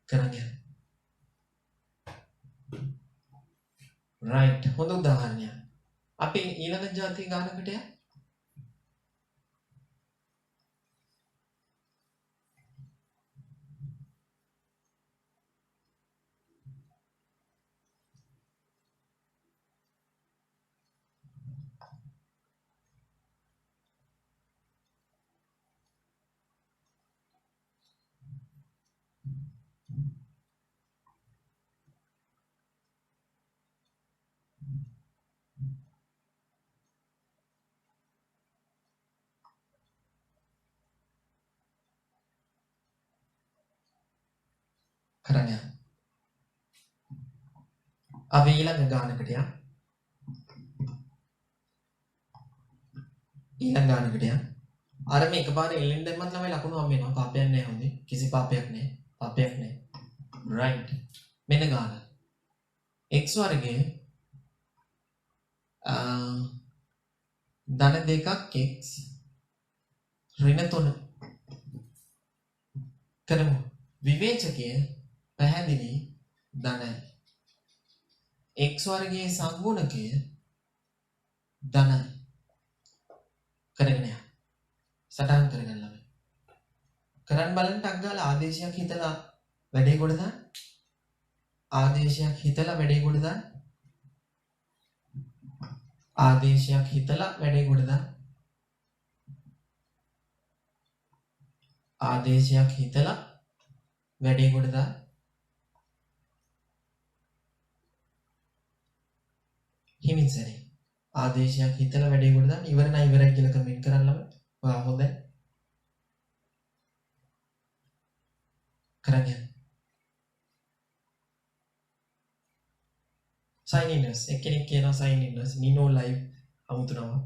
කරගෙන right හොඳ උදාහරණයක්. අපි ඊළඟ જાති ගානකට යමු. කරගෙන අපි ඊළඟ ගානකට යමු. ඊළඟ ගානකට යමු. අර මේ එකපාරේ එල්ලෙන් දැම්මත් ළමයි ලකුණු හම්බ වෙනවා. පාපයක් නැහැ හොඳේ. කිසි පාපයක් නැහැ. පාපයක් නැහැ. right. මෙන්න ගාන. x වර්ගයේ ධන 2ක් x ඍණ 3 කරමු. විවේචකය පැහැදිලි ධනයි. x වර්ගයේ සංගුණකය ධනයි. කරගෙන යන්න. සටහන් කරගන්න ළමයි. කරන් බලන්න ටක් ගාලා ආදේශයක් හිතලා වැඩේ කොට දාන්න. ආදේශයක් හිතලා වැඩේ කොට දාන්න. ආදේශයක් හිතලා වැඩේ කොට දාන්න. ආදේශයක් හිතලා වැඩේ කොට දාන්න. හිමින් සරේ. ආදේශයක් හිතලා වැඩේ කොට දාන්න. ඉවරයි කියලා කමෙන්ට් කරන්න ළමයි. ඔයා හොඳයි. කරගෙන sign inverse එක්කෙනෙක් කියනවා sign inverse Nino live අමුතුනවා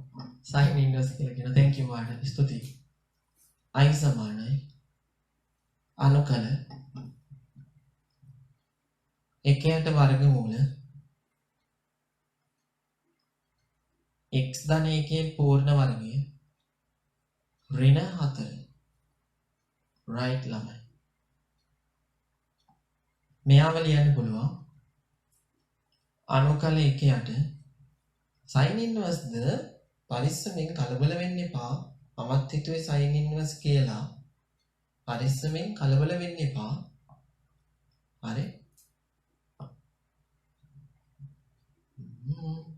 sign inverse කියලා කියනවා. thank you වාට ස්තුතියි. i සමානයි අනුකල 1ට වර්ගමූල x ධන 1 පූර්ණ වර්ගය ඍණ 4 right ළමයි. මෙයාව ලියන්න පුළුවන් අනුකල 1ට sin inverse ද පරිස්සමෙන් කලබල වෙන්න එපා. මමත් හිතුවේ sin inverse කියලා. පරිස්සමෙන් කලබල වෙන්න එපා. හරි?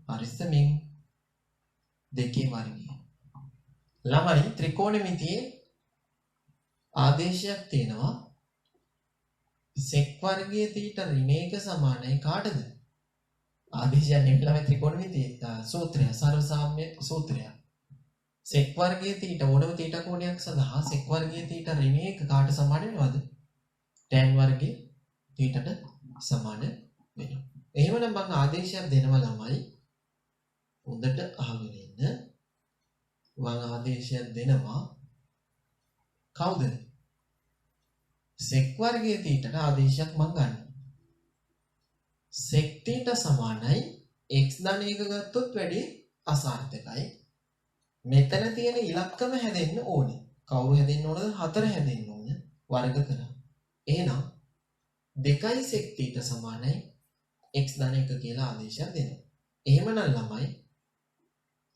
පරිස්සමෙන් දෙකේ වර්ගය. ළමයි ත්‍රිකෝණමිතියේ ආදේශයක් තියෙනවා. sec වර්ගයේ θ ඍණ 1 සමානයි කාටද? ආදේශයක් නෙමෙයි ළමයි ත්‍රිකෝණමිතියේ සූත්‍රය සර්වසාම්‍ය සූත්‍රය. sec වර්ගයේ θ ඕනම θ කෝණයක් සඳහා sec වර්ගයේ θ ඍණ 1 කාට සමාන වෙනවද? tan වර්ගයේ θට සමාන වෙනවා. එහෙමනම් මම ආදේශයක් දෙනවා ළමයි. හොඳට අහගෙන ඉන්න. මම ආදේශයක් දෙනවා. කවුද? sec වර්ගයේ θට ආදේශයක් මම ගන්නවා. sec θ සමානයි x ධන 1 ගත්තොත් වැඩි අසාර්ථකයි. මෙතන තියෙන ඉලක්කම හැදෙන්න ඕනේ. කවුරු හැදෙන්න ඕනද? 4 හැදෙන්න ඕන. වර්ග කරා. එහෙනම් 2යි sec θ සමානයි x ධන 1 කියලා ආදේශයක් දෙනවා. එහෙමනම් ළමයි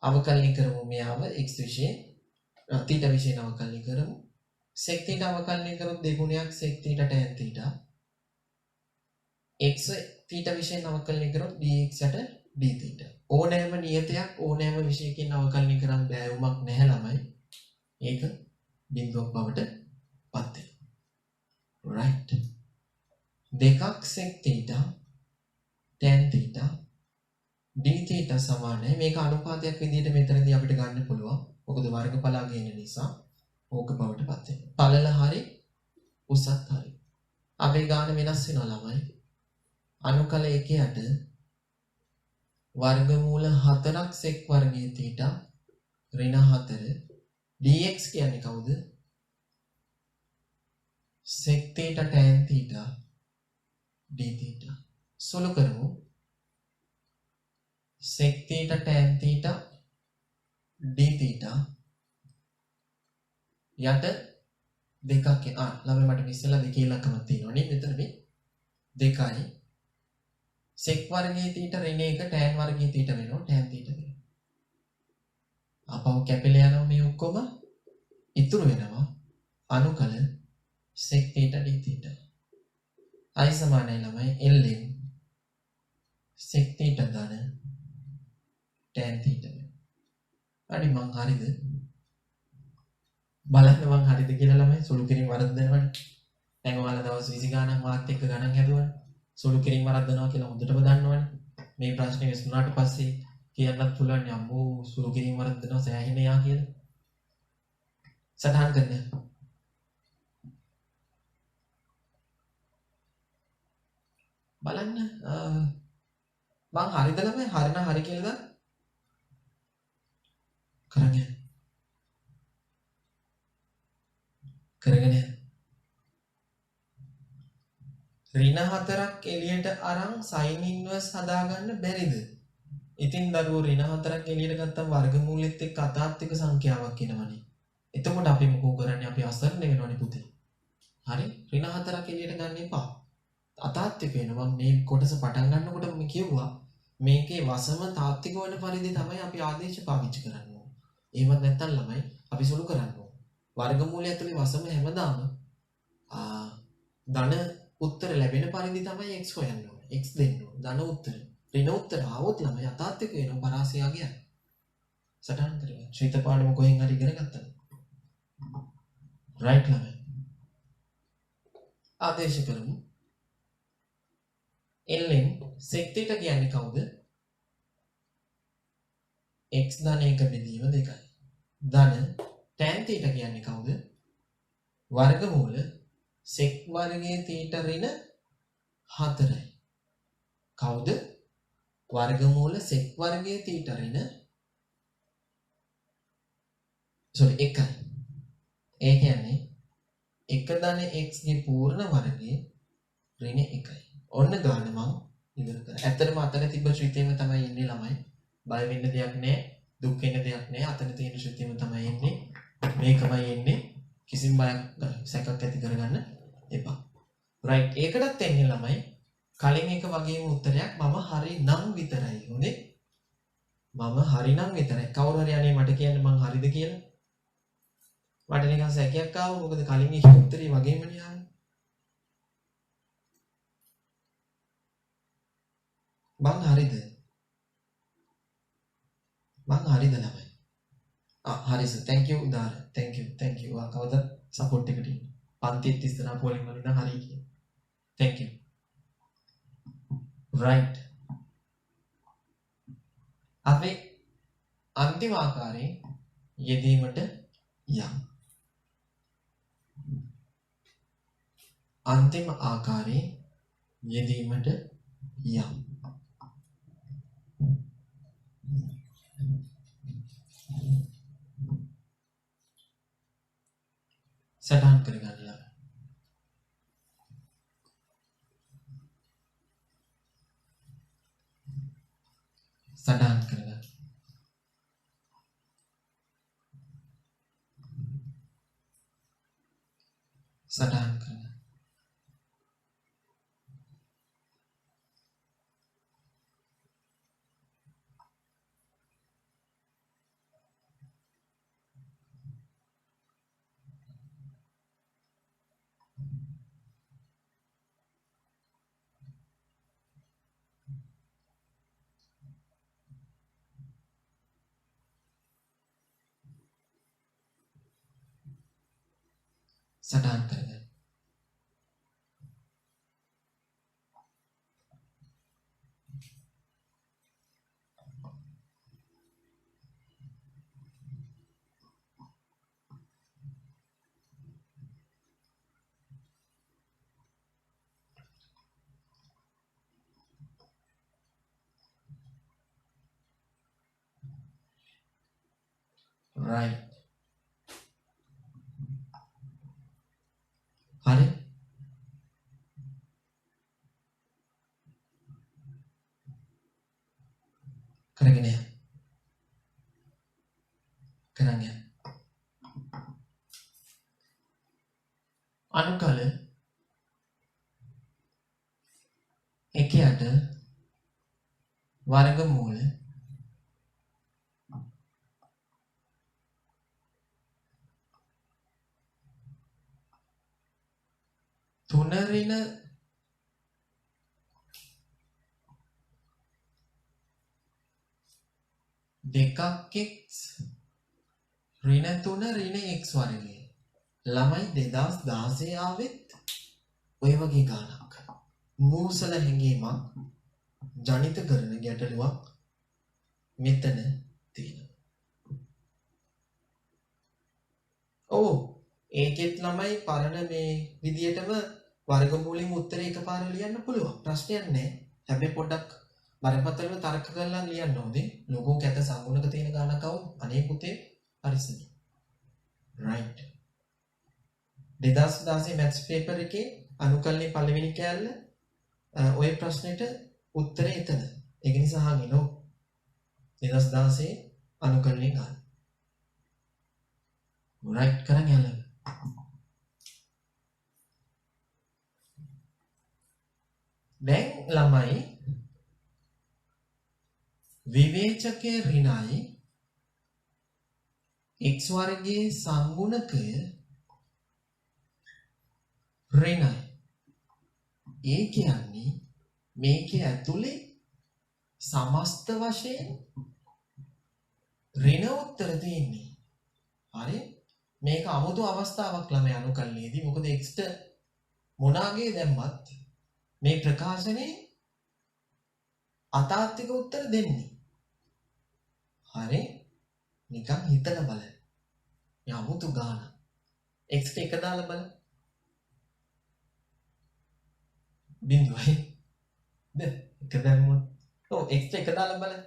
අවකලනය කරමු මෙයාව x විශේෂ θ විශේෂ අවකලනය කරමු. sec theta අවකලනය කරොත් දෙගුණයක් sec theta tan theta x theta විශයෙන් අවකලනය කරොත් dx යට d theta ඕනෑම නියතයක් ඕනෑම විශයකින් අවකලනය කරන්න බෑ උමක් නැහැ ළමයි ඒක බිඳුවක් බවට පත් වෙනවා right දෙකක් sec theta tan theta d theta සමානයි මේක අනුපාතයක් විදිහට මෙතනදී අපිට ගන්න පුළුවන් මොකද වර්ගඵලය ගේන නිසා ඕක බවට පත් වෙනවා පළල හරි උසත් හරි අපේ ගාන වෙනස් වෙනවා ළමයි අනුකල 1 යට වර්ගමූල 4ක් sec වර්ගයේ theta ඍණ 4 dx කියන්නේ කවුද sec theta tan theta d theta සුළු කරමු sec theta tan theta d theta යට දෙකක් ළමයි මට ඉස්සෙල්ලා දෙකේ ඉලක්කමක් තියෙනවා නේ මෙතන මේ දෙකයි sec වර්ගයේ theta ඍණ 1 tan වර්ගයේ theta වෙනවා tan theta වෙනවා අපව කැපිලා යනවා මේ ඔක්කොම ඉතුරු වෙනවා අනුකල sec theta d theta i සමානයි ළමයි ln sec theta ධන tan theta හරි මං හරිද බලන්න මං හරිද කියලා ළමයි සුළු කිරීම වරද්දනවනේ දැන් ඔයාලා දවස් 20 ගානක් මාත් එක්ක ගණන් හැදුවනේ සුළු කිරීම වරද්දනවා කියලා හොඳටම දන්නවනේ මේ ප්‍රශ්නේ විසඳුනාට පස්සේ කියන්නත් පුළුවන් අම්මෝ සුළු කිරීම වරද්දනවා සෑහෙන යා කියලා සටහන් කරන්න බලන්න මං හරිද ළමයි හරින හරි කියලා කරගෙන ඍණ 4ක් එළියට අරන් sin inverse හදාගන්න බැරිද? ඉතින් දරුවෝ ඍණ 4ක් එළියට ගත්තම වර්ගමූලෙත් එක්ක අතාත්වික සංඛ්‍යාවක් එනවනේ. එතකොට අපි මොකෝ කරන්නේ? අපි අසරණ වෙනවනේ පුතේ. හරි? ඍණ 4ක් එළියට ගන්න එපා. අතාත්වික වෙනවා. මේ කොටස පටන් ගන්නකොට මම කිව්වා මේකේ වසම තාත්වික වෙන පරිදි තමයි අපි ආදේශ පාවිච්චි කරන්න ඕනේ. එහෙම නැත්නම් ළමයි අපි සුළු කරන්න ඕනේ. වර්ගමූලය ඇතුලේ වසම හැමදාම ධන උත්තර ලැබෙන පරිදි තමයි x හොයන්න ඕනේ. x දෙන්න ඕනේ. ධන උත්තර. ඍණ උත්තර ආවොත් ළමයි අතාත්වික වෙනවා පරාසයගේ. සටහන් කරගන්න. ශ්‍රීත පාඩම කොහෙන් හරි ඉගෙන ගත්තා. right ළමයි. ආදේශ කරමු. ln sec theta කියන්නේ කවුද? x ධන 1 බෙදීම 2යි. ධන tan theta කියන්නේ කවුද? වර්ගමූල sec වර්ගයේ theta ඍණ 4යි. කවුද? වර්ගමූල sec වර්ගයේ theta ඍණ 1යි. ඒ කියන්නේ 1 ධන x ගේ පූර්ණ වර්ගයේ ඍණ 1යි. ඔන්න ගාන මං ඉවර කරා. ඇත්තටම අතන තිබ්බ ශ්‍රිතේම තමයි ඉන්නේ ළමයි. බය වෙන්න දෙයක් නැහැ. දුක් වෙන්න දෙයක් නැහැ. අතන තියෙන ශ්‍රිතේම තමයි ඉන්නේ. මේකමයි එන්නේ. කිසිම බයක් සැකක් ඇති කරගන්න එපා. right ඒකටත් එන්නේ ළමයි. කලින් එක වගේම උත්තරයක් මම හරි නම් විතරයි. හොඳේ. මම හරි නම් විතරයි. කවුරු හරි අනේ මට කියන්න මං හරිද කියලා. මට නිකන් සැකයක් ආවා. මොකද කලින් එක උත්තරේ වගේම නේ ආවේ. මං හරිද? මං හරිද ළමයි? හරි sir thank you Udara thank you කවුද සපෝට් එකට ඉන්නේ පන්තිත් ඉස්සරහා පොලින් වලින් නම් හරි කියන thank you right අපි අන්තිම ආකාරයෙන් යෙදීමට යම් අන්තිම ආකාරයෙන් යෙදීමට යම් සටහන් කරගන්න ළමයි. සටහන් කරගන්න. සටහන් කරගන්න. සටහන් කරගන්න. right. හරි. කරගෙන යන්න. කරන්න යන්න. අනුකල එකයට වර්ගමූල තුන ඍණ දෙකක් x ඍණ 3 ඍණ x වර්ගය. ළමයි 2016 ආවෙත් ඔය වගේ ගානක්. මූසල හැඟීමක් ජනිත කරන ගැටලුවක් මෙතන තියෙනවා. ඔව් ඒකෙත් ළමයි පරණ මේ විදියටම වර්ගමූලෙන් උත්තරේ එකපාර ලියන්න පුළුවන්. ප්‍රශ්නයක් නැහැ. හැබැයි පොඩ්ඩක් බරපතලව තර්ක කරලා ලියන්න ඕනේ. ලොකෝ කැත සංගුණක තියෙන ගානක් આવුත් අනේ පුතේ පරිස්සමයි. right. 2016 මැත්ස් පේපර් එකේ අනුකල්නේ පළවෙනි කෑල්ල ඔය ප්‍රශ්නෙට උත්තරේ එතන. ඒක නිසා අහගෙන ඔව් 2016 අනුකල්නේ ගන්න. right කරන් යන්න. දැන් ළමයි විවේචකයේ ඍණයි x වර්ගයේ සංගුණකය ඍණයි. ඒ කියන්නේ මේකේ ඇතුලේ සමස්ත වශයෙන් ඍණ උත්තර තියෙන්නේ. හරි? මේක 아무තු අවස්ථාවක් ළමයි අනුකල්නේදී. මොකද x ට මොනාගේ දැම්මත් මේ ප්‍රකාශනේ අතාර්ථික උත්තර දෙන්නේ. හරි? නිකන් හිතලා බලන්න. මේ 아무තු ගාන. x ට එක දාලා බලන්න. බිඳුවයි. දැන් එක දැම්මොත් ඔව් x ට එක දාලා බලන්න.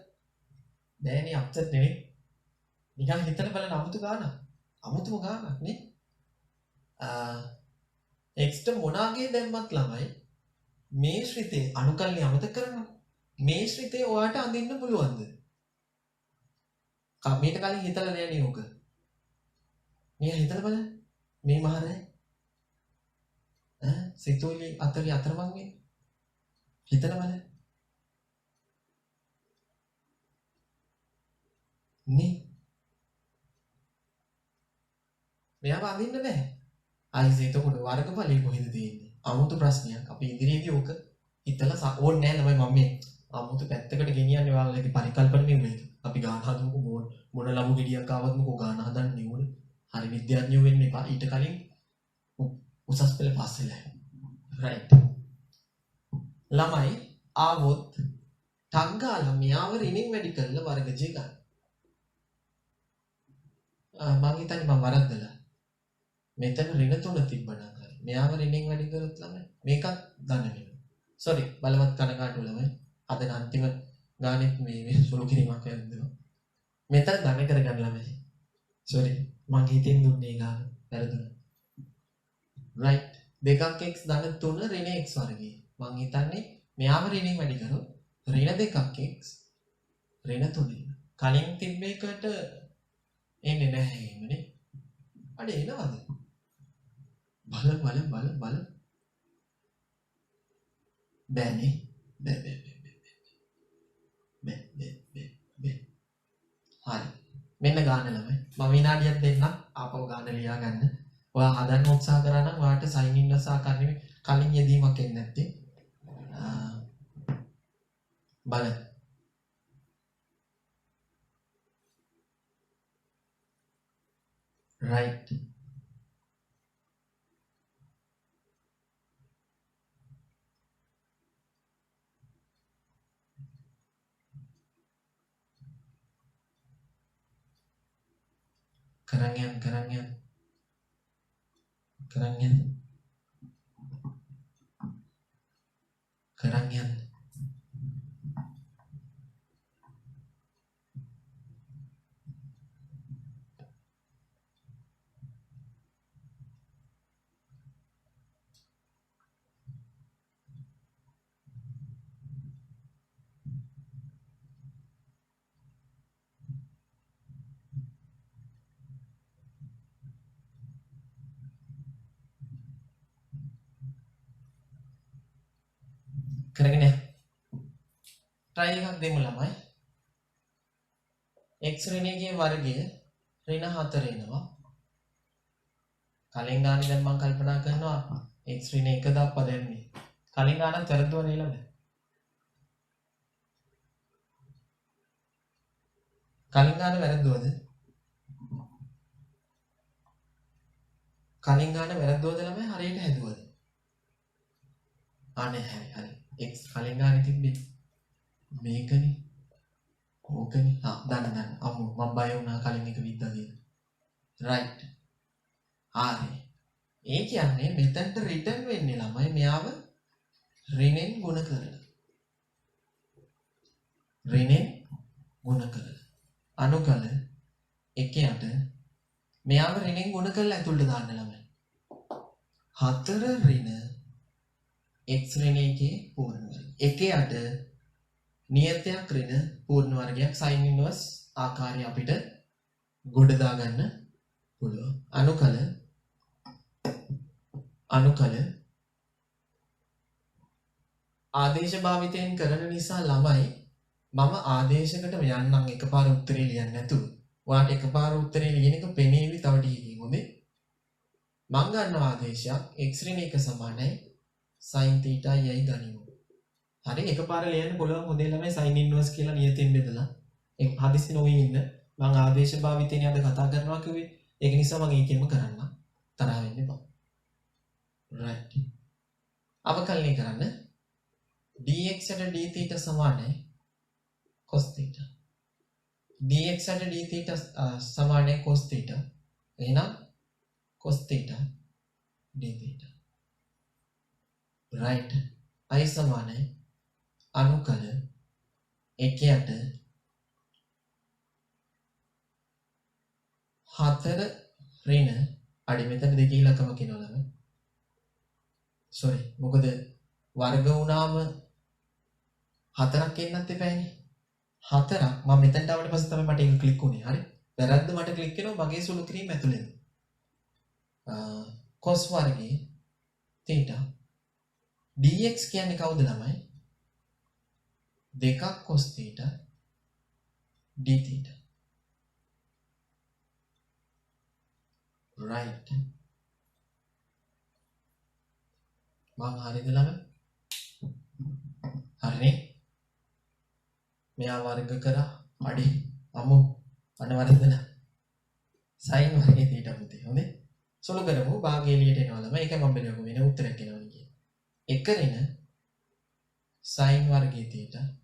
නෑනේ අප්සෙට් නෙවෙයි. නිකන් හිතලා බලන්න 아무තු ගානක්. 아무තුම ගානක් නේ. x ට මොනාගේ දැම්මත් ළමයි මේ ශ්‍රිතේ අනුකල්නේ අමතක කරනවා. මේ ශ්‍රිතේ ඔයාට අඳින්න පුළුවන්ද? මීට කලින් හිතලා නෑනේ ඕක. මේ හිතලා බලන්න. මේ මහරය සිතුවිලි අතරේ අතරමං වෙන්නේ. හිතලා බලන්න. නේ මෙයාව අඳින්න බෑ. ආයිස් එතකොට වර්ගඵලෙ කොහෙද තියෙන්නේ? 아무තු ප්‍රශ්නයක්. අපි ඉදිරියේදී ඕක හිතලා ඕනේ නෑ ළමයි මම මේ 아무තු පැත්තකට ගෙනියන්නේ ඔයාලගේ පරිකල්පන නෙමෙයි. අපි ගාන හදමුකෝ මොන ලමු ගෙඩියක් ආවත් මොකෝ ගාන හදන්නේ ඕනේ. හරි විද්‍යාඥයෝ වෙන්න එපා. ඊට කලින් උසස් පෙළ පාස් වෙලා. right. ළමයි ආවොත් ටග් ගාලා මෙයාව රිනින් වැඩි කරලා වර්ග ජ ගන්න. මම හිතන්නේ මම වරද්දලා. මෙතන ඍණ 3 තිබ්බනම් හරි. මෙයාව රිනින් වැඩි කරොත් ළමයි මේකත් ගන්න නෙමෙයි. sorry බලවත් කනකාටු ළමයි. අද අන්තිම ගානෙත් මේ සුළු කිරීමක් කරනවා. මෙතන ගණ කරගන්න ළමයි. sorry මං හිතින් දුන්නේ ගාන වැරදුනා. right. 2x ධන 3 ඍණ x වර්ගය. මං හිතන්නේ මෙයාව ඍණෙන් වැඩි කරොත් ඍණ 2x ඍණ 3. කලින් තිබ්බ එකට එන්නේ නැහැ එහෙමනේ. අඩේ එනවද? බල බෑනේ. බෑ. හරි. මෙන්න ගාන ළමයි. මම විනාඩියක් දෙන්නම් ආපහු ගාන ලියා ගන්න. ඔයා හදන්න උත්සාහ කරා නම් ඔයාට සයින් ඉන් උත්සාහ කරන්නේ කලින් යෙදීමක් එන්නේ නැත්තේ. බලන්න. right. කරන් යන්න කරගෙන යන්න try එකක් දෙමු ළමයි x ඍණයේ වර්ගය ඍණ 4 එනවා කලින් ගානේ දැන් මම කල්පනා කරනවා x ඍණ 1 දක්වා දැම්මේ කලින් ගානත් වැරදුව නේද කලින් ගාන වැරදුවද කලින් ගාන වැරදුවද ළමයි හරියට හැදුවද අනේ හරි x කලින් ගානේ තිබ්බේ මේකනේ ඕකනේ දන්න අම්මෝ මම බය වුණා කලින් එක විද්දා කියලා right හරි ඒ කියන්නේ මෙතනට රිටර්න් වෙන්නේ ළමයි මෙයාව ඍණෙන් ගුණ කරලා අනුකල 1ට මෙයාව ඍණෙන් ගුණ කරලා ඇතුළට දාන්න ළමයි 4 ඍණ x ඍණයේ පූර්ණ වර්ගය 1ට නියතයක් ඍණ පූර්ණ වර්ගයක් sin inverse ආකාරය අපිට ගොඩ දාගන්න පුළුවන් අනුකල ආදේශ භාවිතයෙන් කරන නිසා ළමයි මම ආදේශයකට යන්නම් එකපාර උත්තරේ ලියන්න නැතුව ඔයාලට එකපාර උත්තරේ ලියන එක පෙනේවි තව ටිකකින් හොඳේ මම ගන්නවා ආදේශයක් x ඍණ 1 සමානයි sin θ යයි ගනිමු හරි එකපාර ලියන්න පුළුවන් හොඳේ ළමයි sin inverse කියලා නියතෙන් බෙදලා ඒක හදිස්සි නොවී ඉන්න මම ආදේශ භාවිතයෙන් අද කතා කරනවා කිව්වේ ඒක නිසා මම ඒකෙම කරන්න තරහ වෙන්න එපා right අවකලනය කරන්න dx ට dθ සමානයි cos θ dx ට dθ සමානයි cos θ එහෙනම් cos θ dθ right i සමානයි අනුකල 1ට 4 ඍණ අඩි මෙතන දෙක ඉලක්කම කියනවා ළමයි sorry මොකද වර්ග වුණාම 4ක් එන්නත් එපානේ 4ක් මම මෙතනට ආවට පස්සේ තමයි මට ඒක ක්ලික් වුනේ හරි වැරද්ද මට ක්ලික් වෙනවා මගේ සුළු කිරීම ඇතුළේ cos වර්ගයේ θ dx කියන්නේ කවුද ළමයි 2ක් cos θ dθ right මම හරිද ළමයි හරිනේ මෙයා වර්ග කරා අඩි අමු අනවර්ධන sin වර්ගයේ θ පුතේ හොඳේ සුළු කරමු භාගය එළියට එනවා ළමයි ඒක මම බෙදුවා වෙන උත්තරයක් එනවා නේ එක ඍණ sin වර්ගයේ θ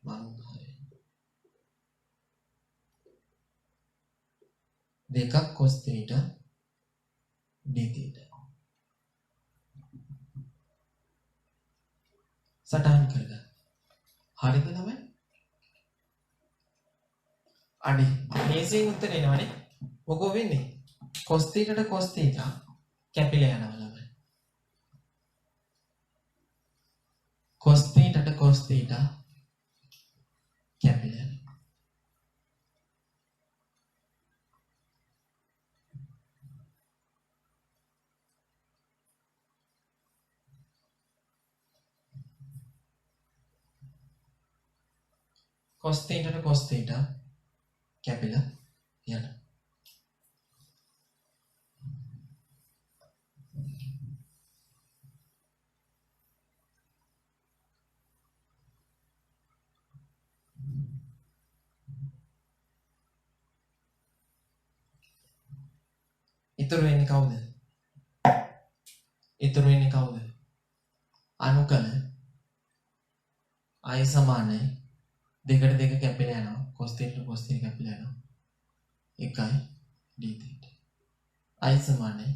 මං හරි 2ක් cos θ dθ සටහන් කරගන්න හරිද ළමයි අඩි මේසෙන් උත්තර එනවනේ මොකෝ වෙන්නේ cos θ ට cos θ කැපිලා යනවා ළමයි cos θ ට cos θ කැපිලා යනවා cos θ ට cos θ කැපිලා යනවා ඉතුරු වෙන්නේ කවුද? ඉතුරු වෙන්නේ කවුද? අනුකල i සමානයි දෙකට දෙක කැපිලා යනවා cos θ ට cos θ කැපිලා යනවා 1යි d theta. I සමානයි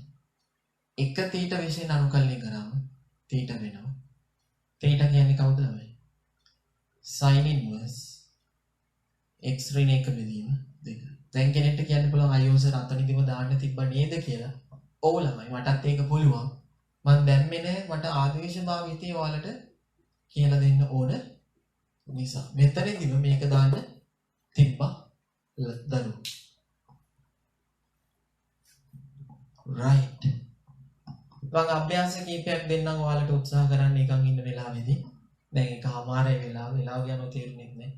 1 theta විශේෂ අනුකලනය කරාම theta වෙනවා. theta කියන්නේ කවුද ළමයි? sin inverse x ඍණ 1 බෙදීම 2. දැන් කෙනෙක්ට කියන්න පුළුවන් අයෝසර් අතනිදිම දාන්න තිබ්බ නේද කියලා. ඔව් ළමයි මටත් ඒක පුළුවන්. මම දැම්මේ නැහැ මට ආදේශ භාවිතය ඔයාලට කියලා දෙන්න ඕන නිසා. මෙතනදිම මේක දාන්න තිබ්බා දරුවෝ. right. මම අභ්‍යාස කීපයක් දෙන්නම් ඔයාලට උත්සාහ කරන්න එකන් ඉන්න වෙලාවේදී. දැන් එකමාරේ වෙලාව යනවා තේරුනේ නැහැ.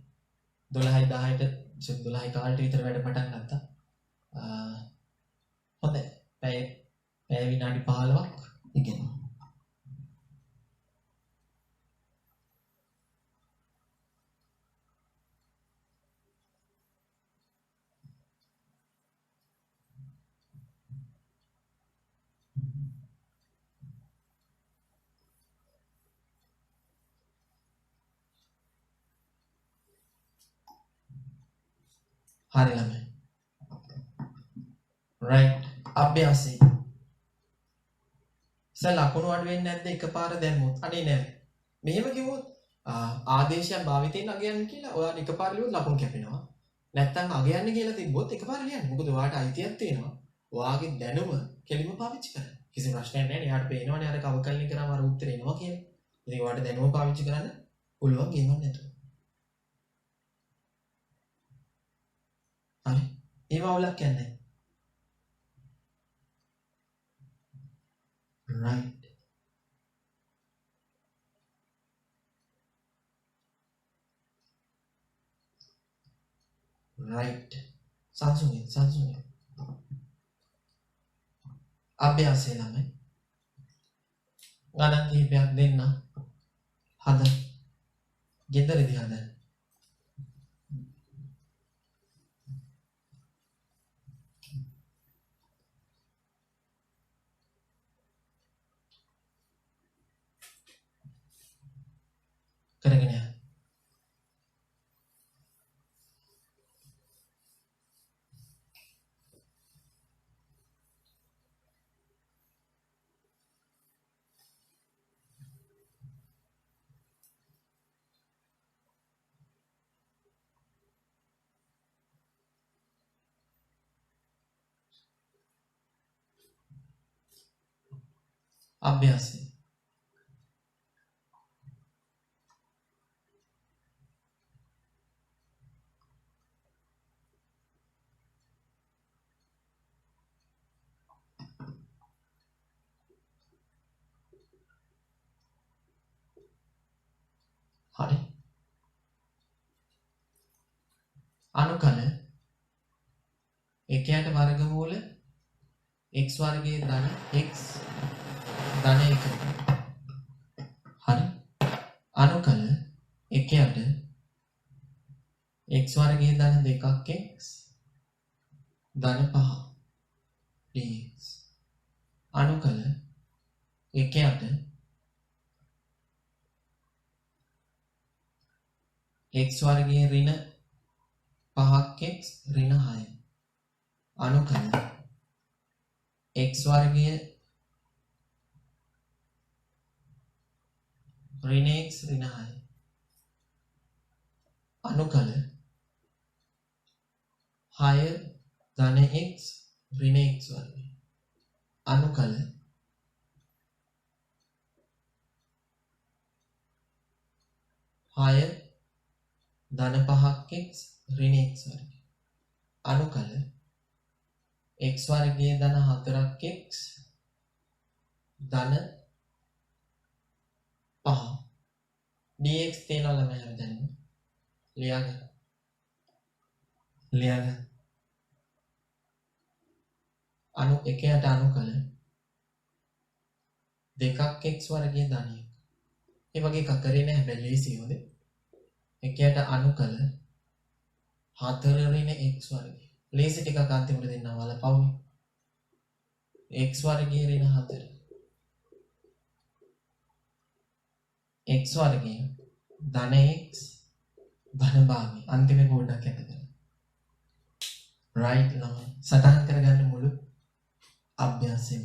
12යි 10ට 12යි කාලට විතර වැඩ පටන් ගත්තා. හොඳයි. පැය විනාඩි 15ක් ඉගෙනමු. හරි ළමයි. right. අභ්‍යාසය. ලකුණු අඩු වෙන්නේ නැද්ද එකපාර දැම්මොත්? අනේ නෑ. මෙහෙම කිව්වොත් ආදේශයක් භාවිතයෙන් අගයන්න කියලා ඔයාලා එකපාර ලියුවොත් ලකුණු කැපෙනවා. නැත්තම් අගයන්න කියලා තිබ්බොත් එකපාර ලියන්න. මොකද ඔයාට අයිතියක් තියෙනවා. ඔයාගේ දැනුම කෙලින්ම පාවිච්චි කරන්න. කිසි ප්‍රශ්නයක් නැහැ. එයාට පේනවනේ අර කවකල්ලි කරාම අර උත්තර එනවා කියලා. ඉතින් ඔයාට දැනුම පාවිච්චි කරන්න පුළුවන් ගේමක් නැතුව. හරි. ඒව අවුලක් යන්නේ. right. right. සංසුනේ. අභ්‍යාසය ළමයි. ගණන් කිහිපයක් දෙන්න. හද. ගෙදරදී හදන්න. කරගෙන යන්න. අභ්‍යාසය. හරි. අනුකල එකයට වර්ගමූල x වර්ගයේ ධන x ධන 1. හරි. අනුකල එකයට x වර්ගයේ ධන 2ක් x ධන 5 dx. අනුකල එකයට x වර්ගයේ ඍණ 5ක් x ඍණ 6. අනුකල x වර්ගයේ ඍණ x ඍණ 6. අනුකල 6 ධන x ඍණ x වර්ගය. අනුකල 6 ධන 5ක් x ඍණ x වර්ගය. අනුකල x වර්ගයේ ධන 4ක් x ධන 5 dx තේනවා ළමයි හැමදැනම ලියාගන්න අනු එකයට අනුකල 2ක් x වර්ගයේ ධන 1. ඒ වගේ එකක් කරේ නැහැ හැබැයි ලේසියි හොඳ. එකයට අනුකල 4 ඍණ x වර්ගය. ලේසි ටිකක් අන්තිමට දෙන්නම් ඔයාලා පවුනේ. x වර්ගයේ ඍණ 4. x වර්ගයේ ධන x ධන භාගය. අන්තිමේ පොඩ්ඩක් ඇත කරන්න. right ළමයි. සටහන් කරගන්න මුළු අභ්‍යාසෙම.